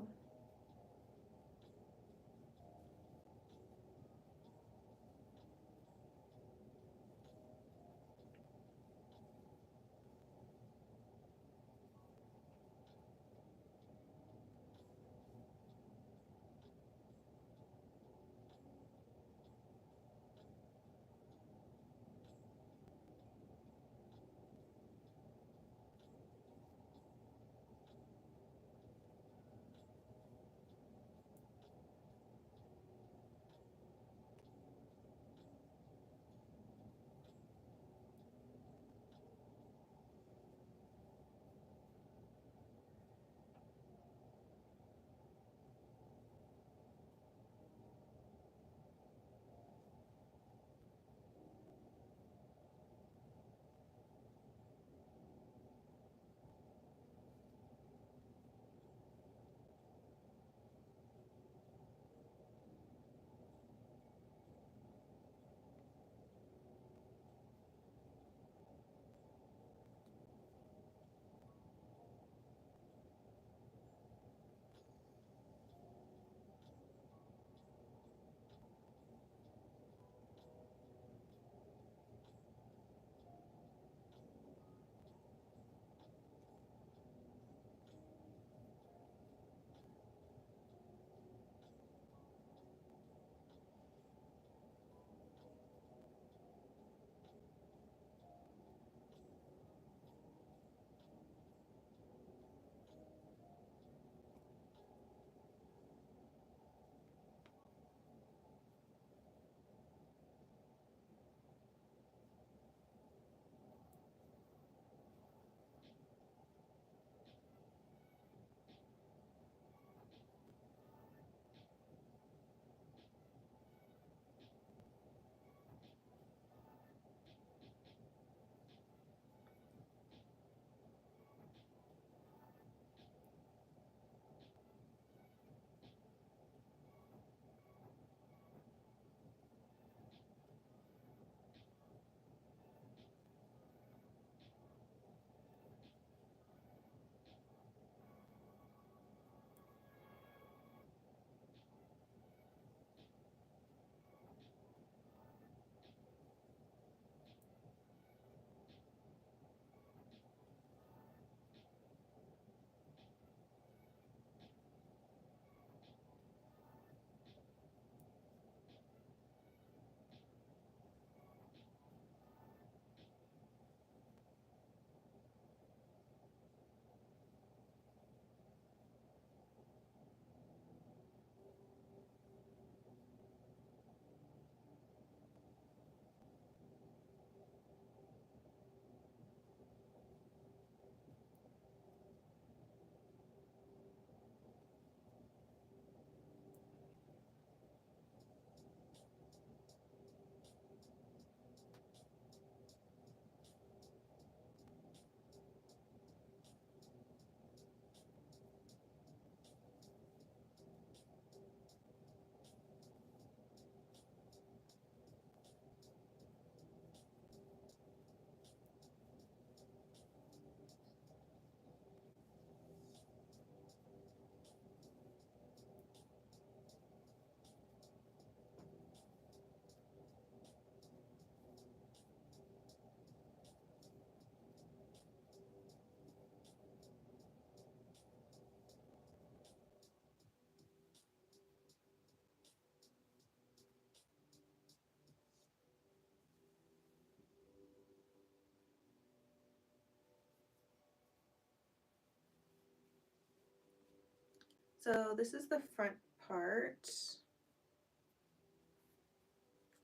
So this is the front part,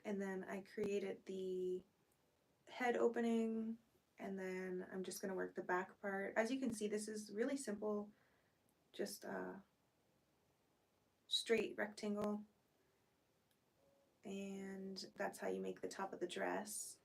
and then I created the head opening, and then I'm just going to work the back part. As you can see, this is really simple, just a straight rectangle, and that's how you make the top of the dress.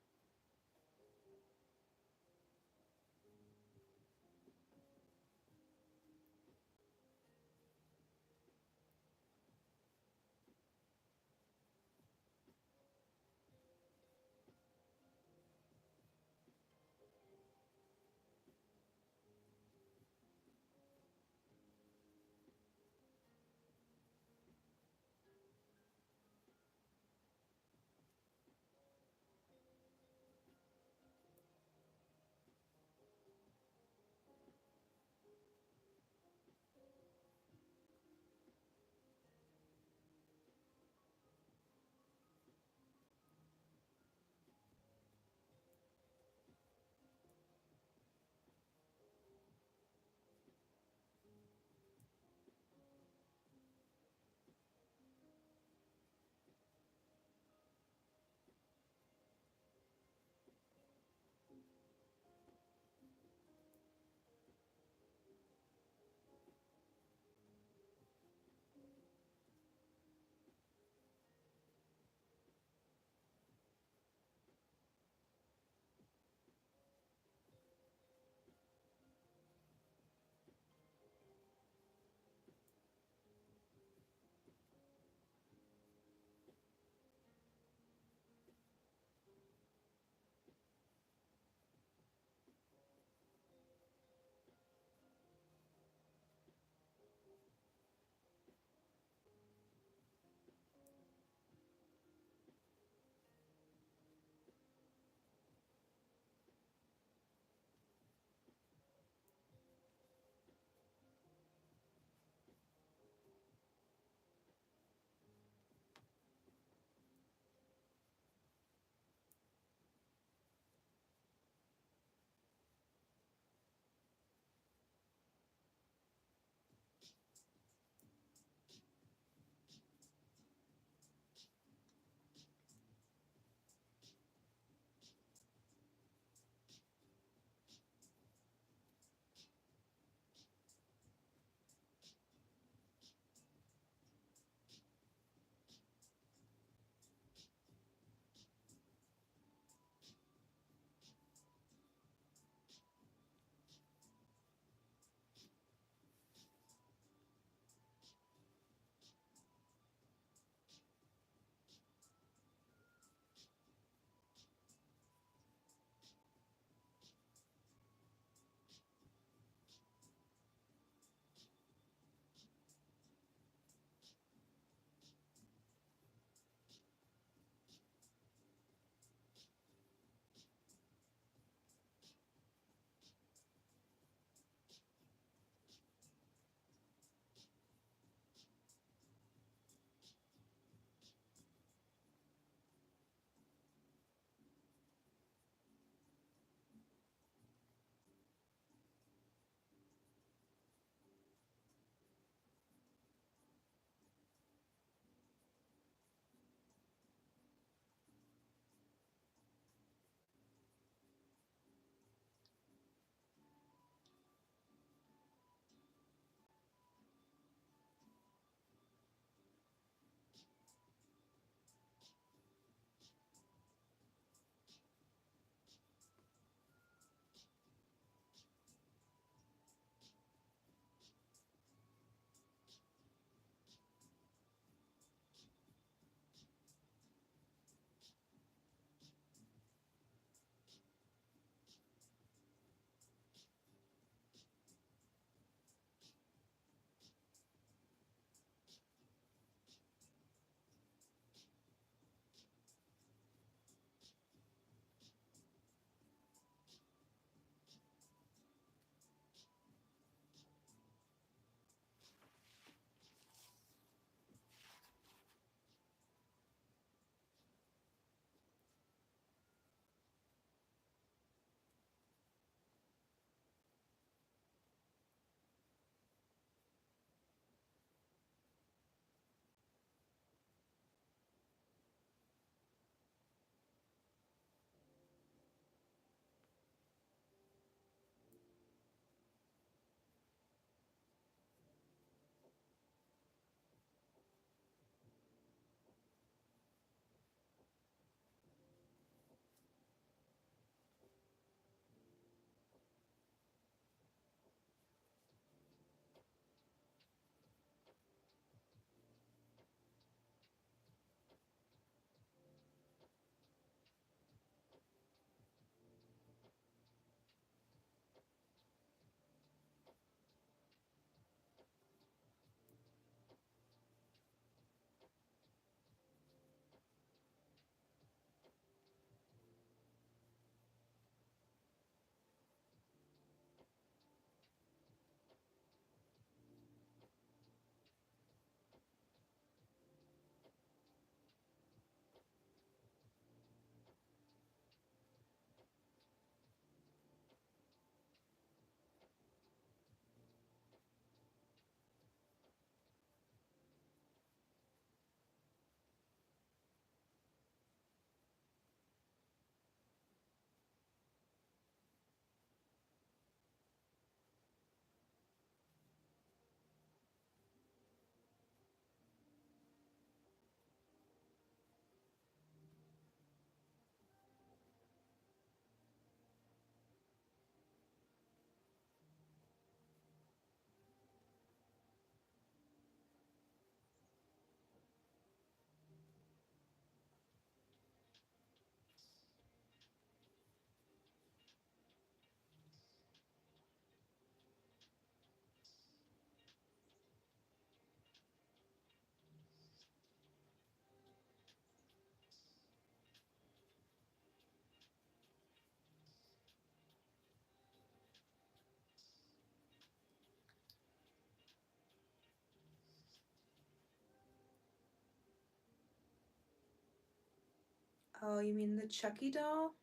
Oh, you mean the Chucky doll?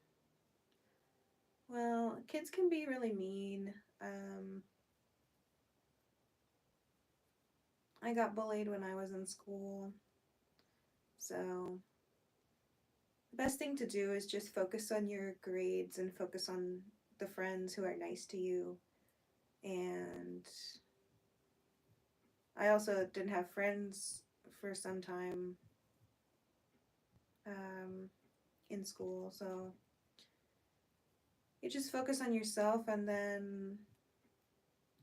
Well, kids can be really mean. I got bullied when I was in school, so the best thing to do is just focus on your grades and focus on the friends who are nice to you. And I also didn't have friends for some time um, in school, so you just focus on yourself and then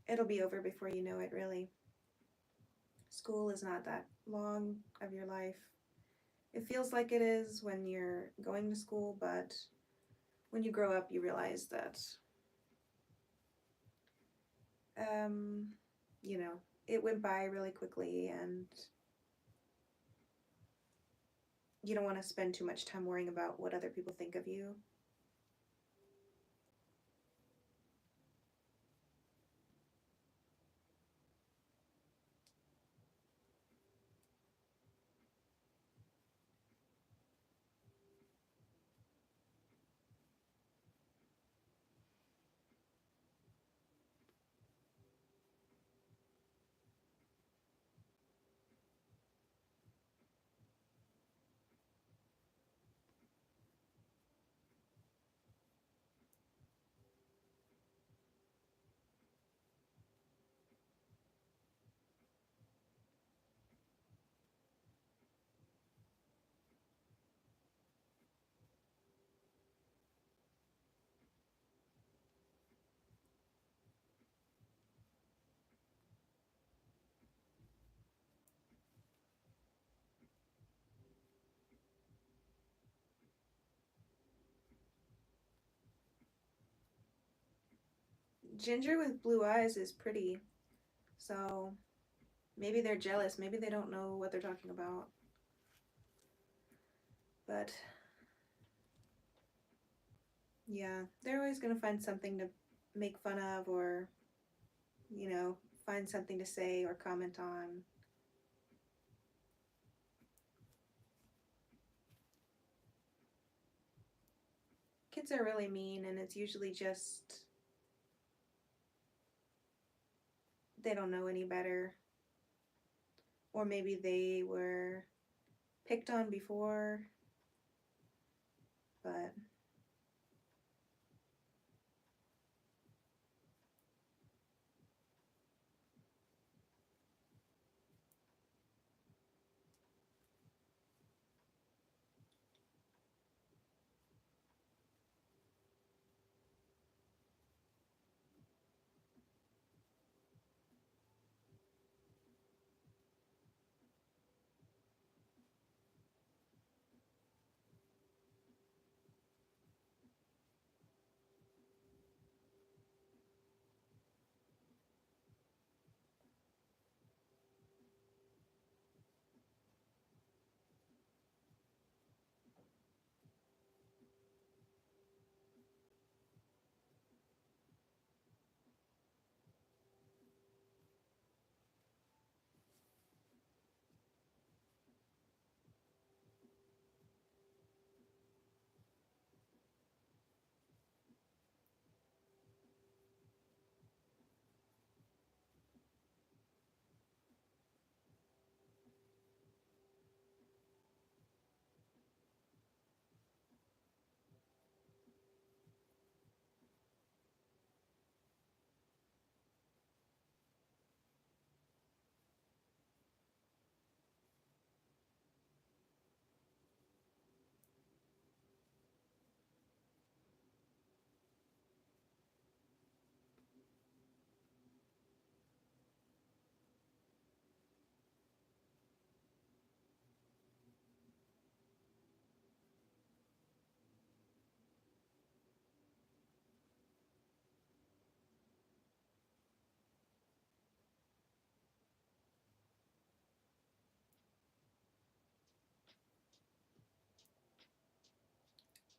it'll be over before you know it, really. School is not that long of your life. It feels like it is when you're going to school, but when you grow up, you realize that, um, you know, it went by really quickly and you don't want to spend too much time worrying about what other people think of you. Ginger with blue eyes is pretty, so maybe they're jealous. Maybe they don't know what they're talking about. But yeah, they're always going to find something to make fun of or, you know, find something to say or comment on. Kids are really mean, and it's usually just they don't know any better. Or maybe they were picked on before, but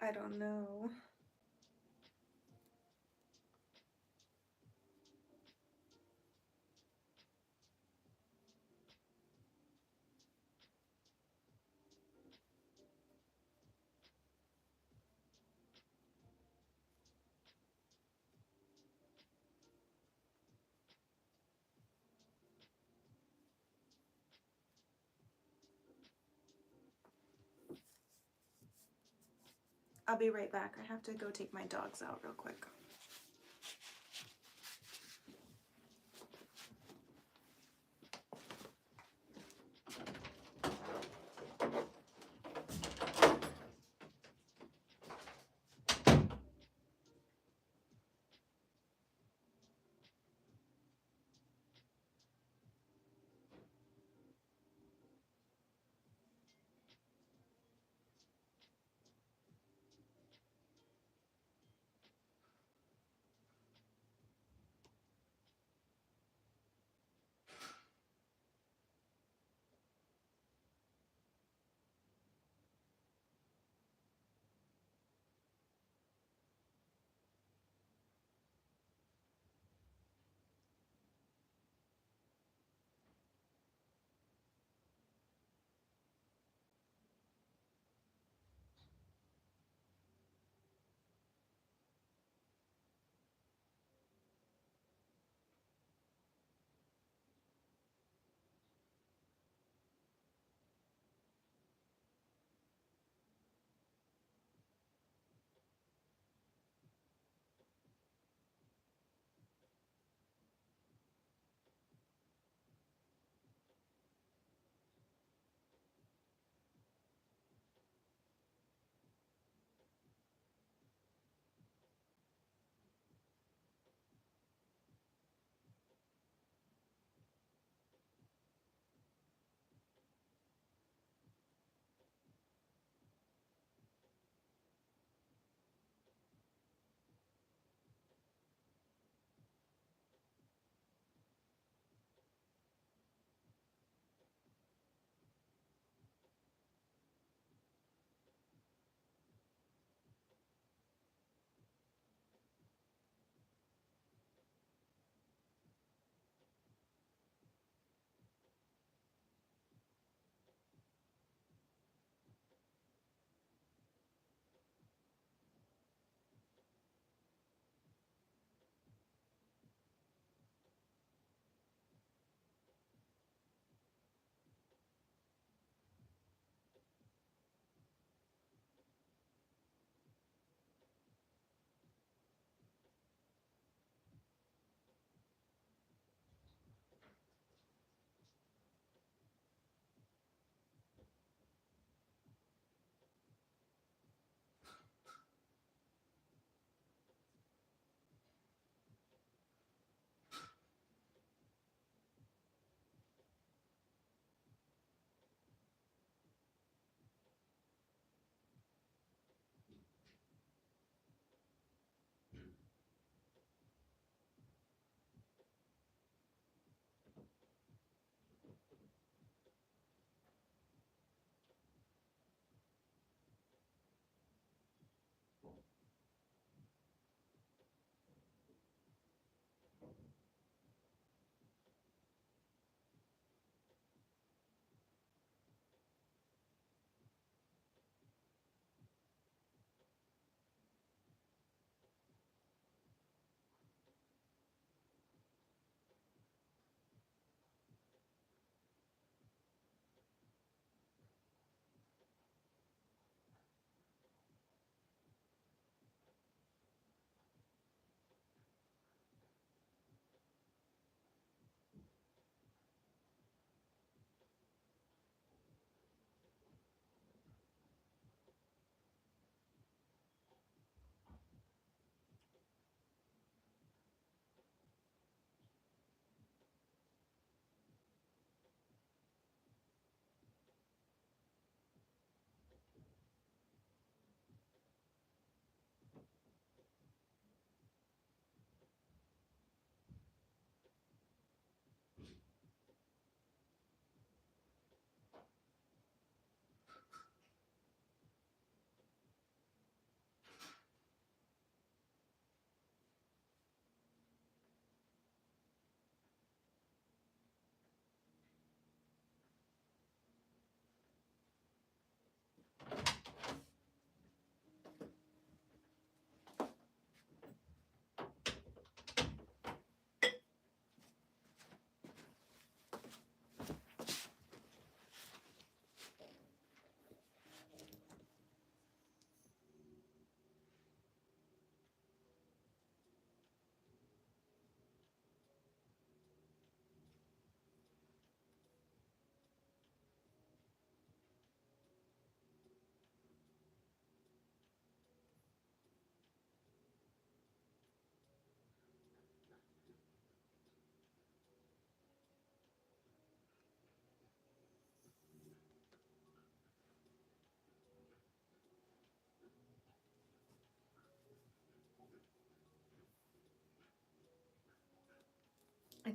I don't know. I'll be right back. I have to go take my dogs out real quick.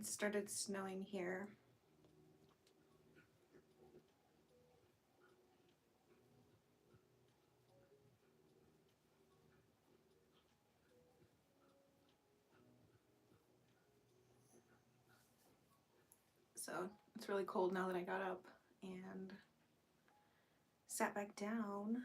It started snowing here. So it's really cold now that I got up and sat back down.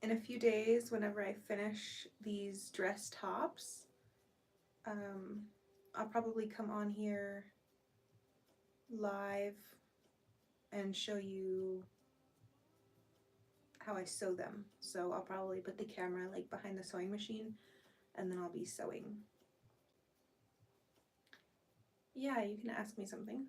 in a few days, whenever I finish these dress tops, I'll probably come on here live and show you how I sew them. So I'll probably put the camera like behind the sewing machine and then I'll be sewing. Yeah, you can ask me something.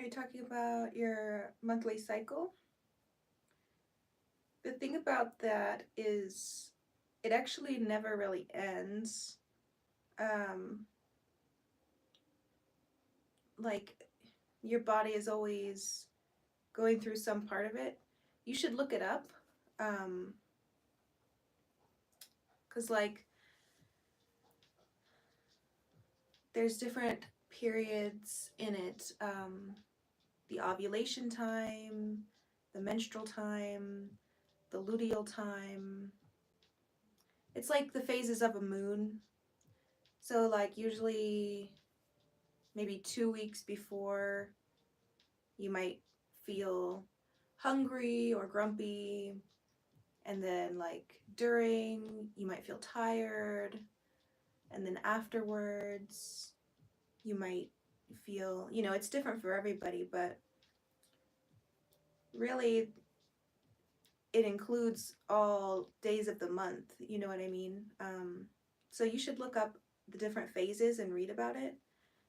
Are you talking about your monthly cycle? The thing about that is it actually never really ends. Um, like your body is always going through some part of it. You should look it up. Cause like there's different periods in it. The ovulation time, the menstrual time, the luteal time. It's like the phases of a moon. So like usually maybe 2 weeks before you might feel hungry or grumpy, and then like during you might feel tired, and then afterwards you might feel, it's different for everybody, but really it includes all days of the month, you know what I mean? So you should look up the different phases and read about it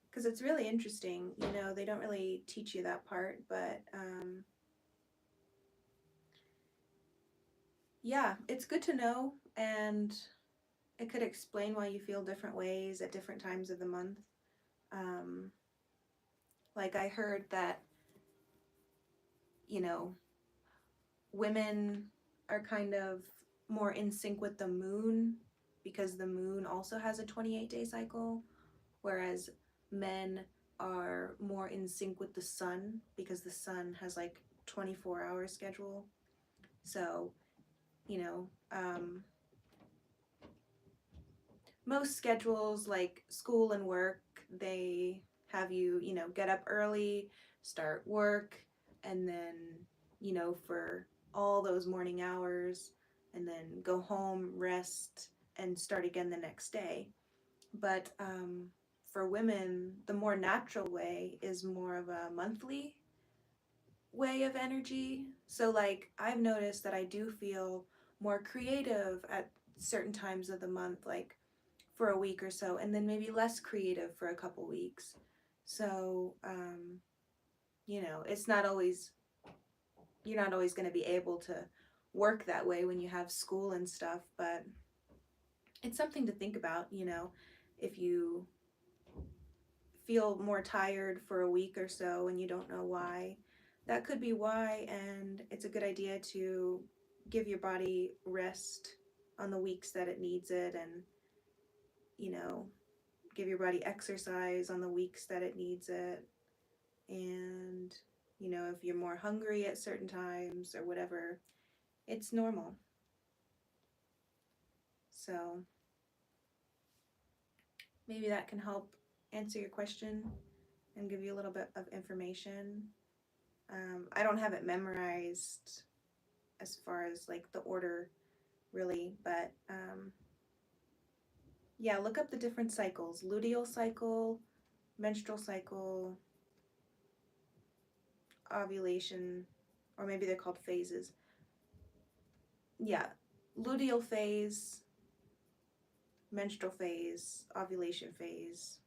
because it's really interesting. They don't really teach you that part, but yeah, it's good to know, and it could explain why you feel different ways at different times of the month. Um, like I heard that, you know, women are kind of more in sync with the moon because the moon also has a 28-day cycle, whereas men are more in sync with the sun because the sun has like 24-hour schedule. So, you know, most schedules like school and work, they have you, get up early, start work, and then, for all those morning hours, and then go home, rest, and start again the next day. But for women, the more natural way is more of a monthly way of energy. So, like, I've noticed that I do feel more creative at certain times of the month, like for a week or so, and then maybe less creative for a couple weeks. So, it's not always, you're not always going to be able to work that way when you have school and stuff, but it's something to think about, you know, if you feel more tired for a week or so and you don't know why, that could be why, and it's a good idea to give your body rest on the weeks that it needs it, and, you know, give your body exercise on the weeks that it needs it. And, you know, if you're more hungry at certain times or whatever, it's normal. So maybe that can help answer your question and give you a little bit of information. I don't have it memorized as far as like the order really, but yeah, look up the different cycles: luteal cycle, menstrual cycle, ovulation, or maybe they're called phases. Yeah, luteal phase, menstrual phase, ovulation phase.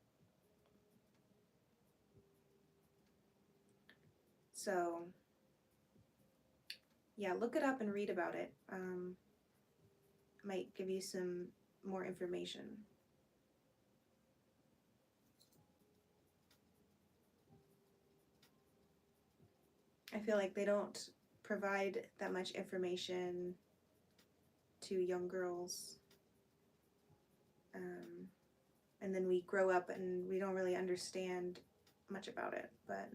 So yeah, look it up and read about it. Might give you some more information. I feel like they don't provide that much information to young girls. And then we grow up and we don't really understand much about it. But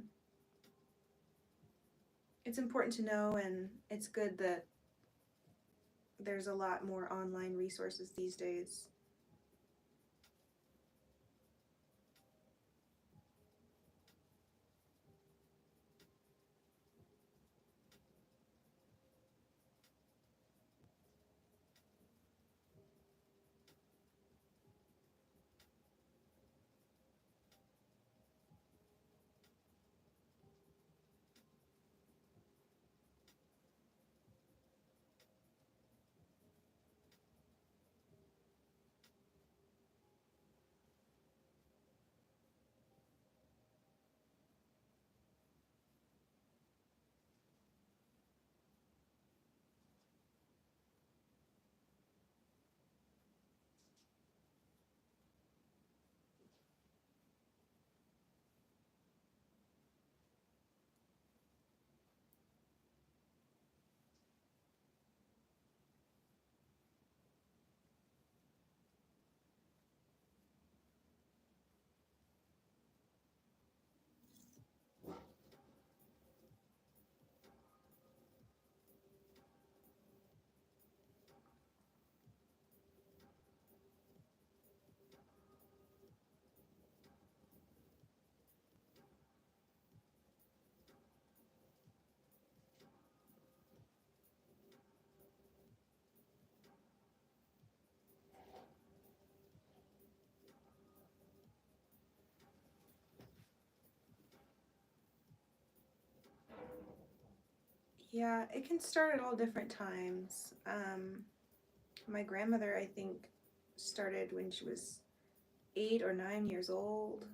it's important to know, and it's good that there's a lot more online resources these days. Yeah, it can start at all different times. My grandmother, I think, started when she was 8 or 9 years old.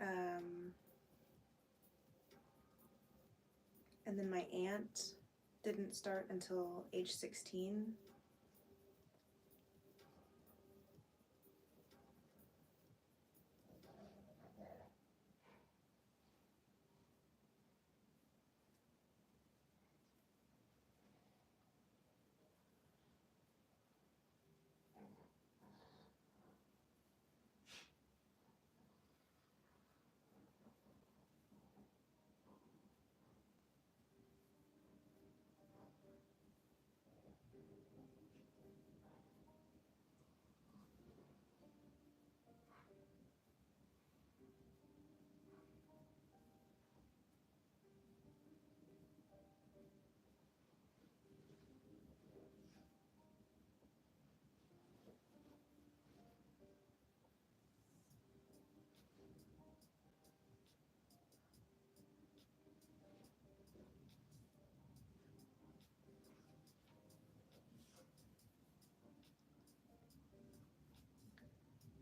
Um, and then my aunt didn't start until age 16.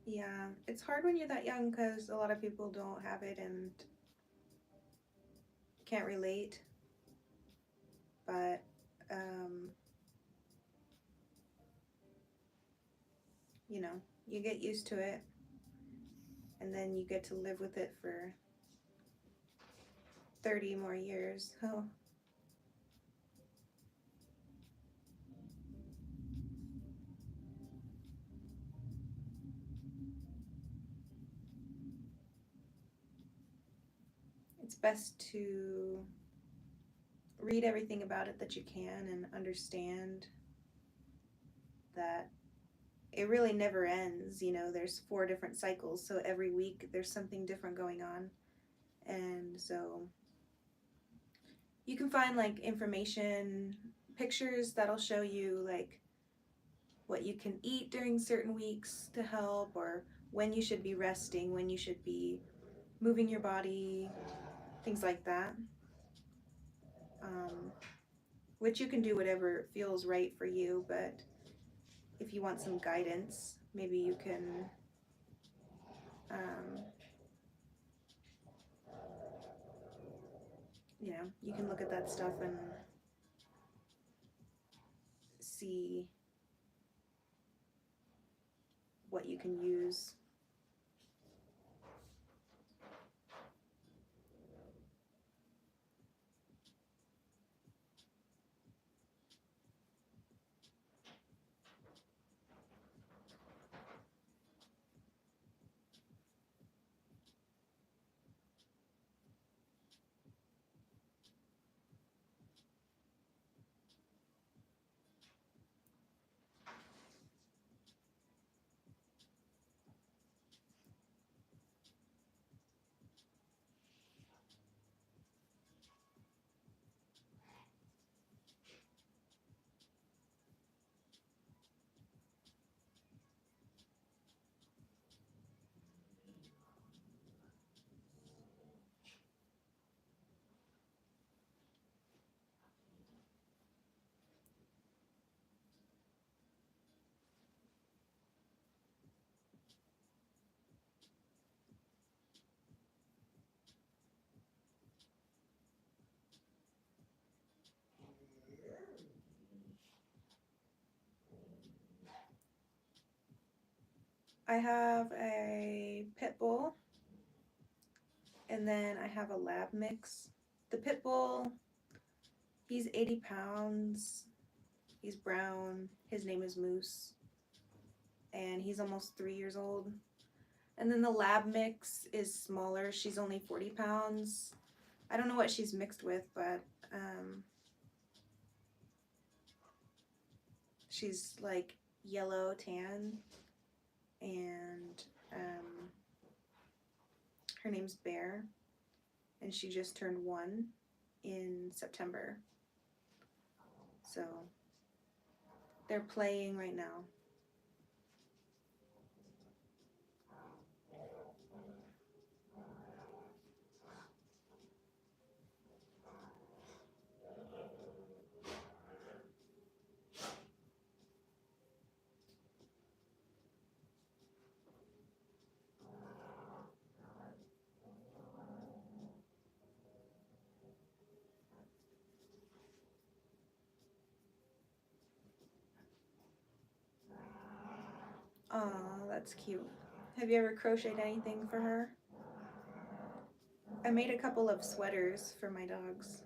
Yeah, it's hard when you're that young because a lot of people don't have it and can't relate. But you know, you get used to it, and then you get to live with it for 30 more years. Oh, it's best to read everything about it that you can and understand that it really never ends. You know, there's 4 different cycles, so every week there's something different going on. And so you can find like information, pictures that'll show you like what you can eat during certain weeks to help, or when you should be resting, when you should be moving your body, things like that. Um, which you can do whatever feels right for you, but if you want some guidance, maybe you can, um, you can look at that stuff and see what you can use. I have a pit bull, and then I have a lab mix. The pit bull, he's 80 pounds. He's brown. His name is Moose, and he's almost 3 years old. And then the lab mix is smaller. She's only 40 pounds. I don't know what she's mixed with, but she's like yellow tan, and her name's Bear, and she just turned 1 in September. So they're playing right now. Aw, that's cute. Have you ever crocheted anything for her? I made a couple of sweaters for my dogs.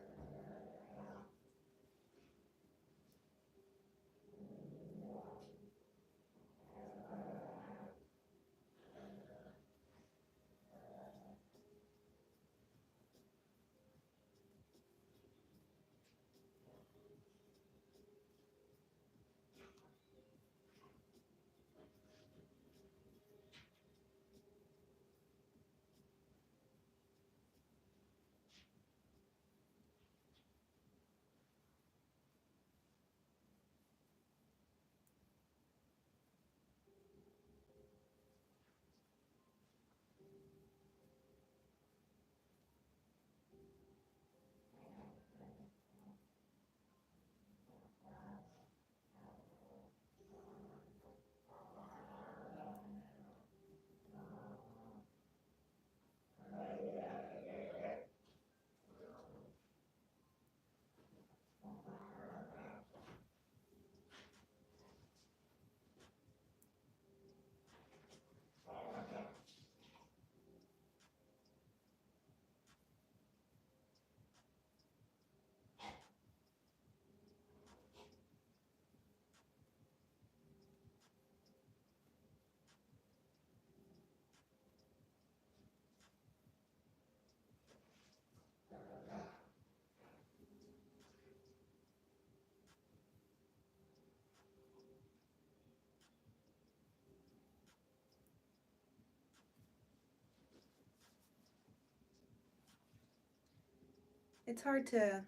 it's hard to,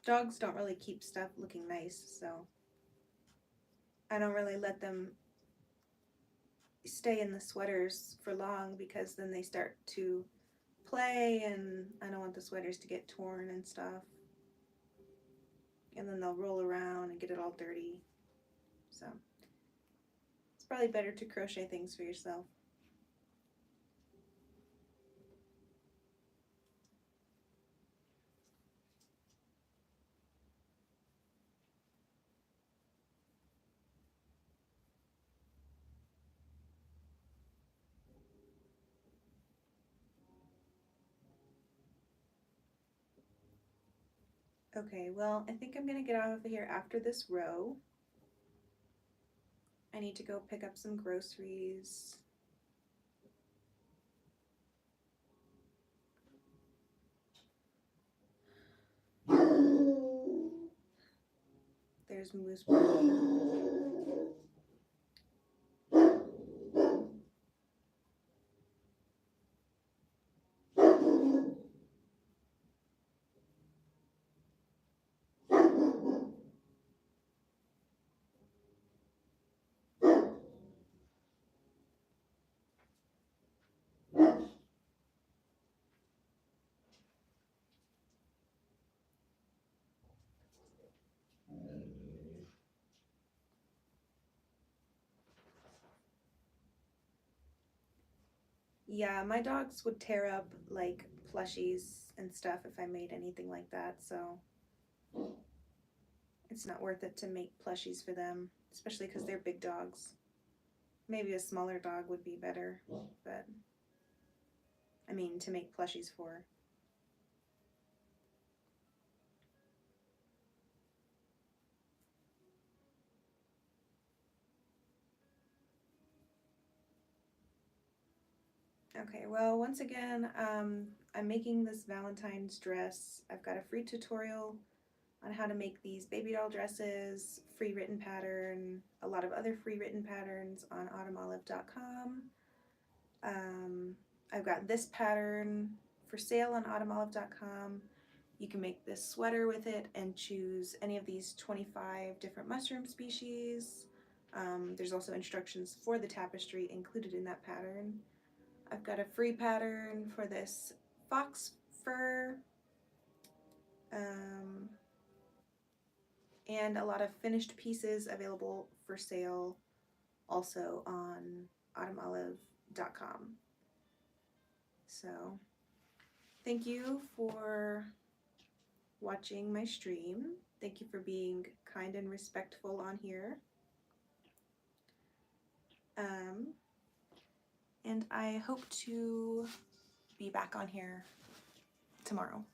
dogs don't really keep stuff looking nice, so I don't really let them stay in the sweaters for long because then they start to play and I don't want the sweaters to get torn and stuff. And then they'll roll around and get it all dirty. So it's probably better to crochet things for yourself. Okay, well, I think I'm gonna get out of here after this row. I need to go pick up some groceries. There's Moose. Yeah, my dogs would tear up like plushies and stuff if I made anything like that, so it's not worth it to make plushies for them, especially because they're big dogs. Maybe a smaller dog would be better, but I mean to make plushies for. Okay, well, once again, I'm making this Valentine's dress. I've got a free tutorial on how to make these baby doll dresses, free written pattern, a lot of other free written patterns on autumnolive.com. I've got this pattern for sale on autumnolive.com. You can make this sweater with it and choose any of these 25 different mushroom species. There's also instructions for the tapestry included in that pattern. I've got a free pattern for this fox fur, and a lot of finished pieces available for sale also on autumnolive.com. So thank you for watching my stream. Thank you for being kind and respectful on here. And I hope to be back on here tomorrow.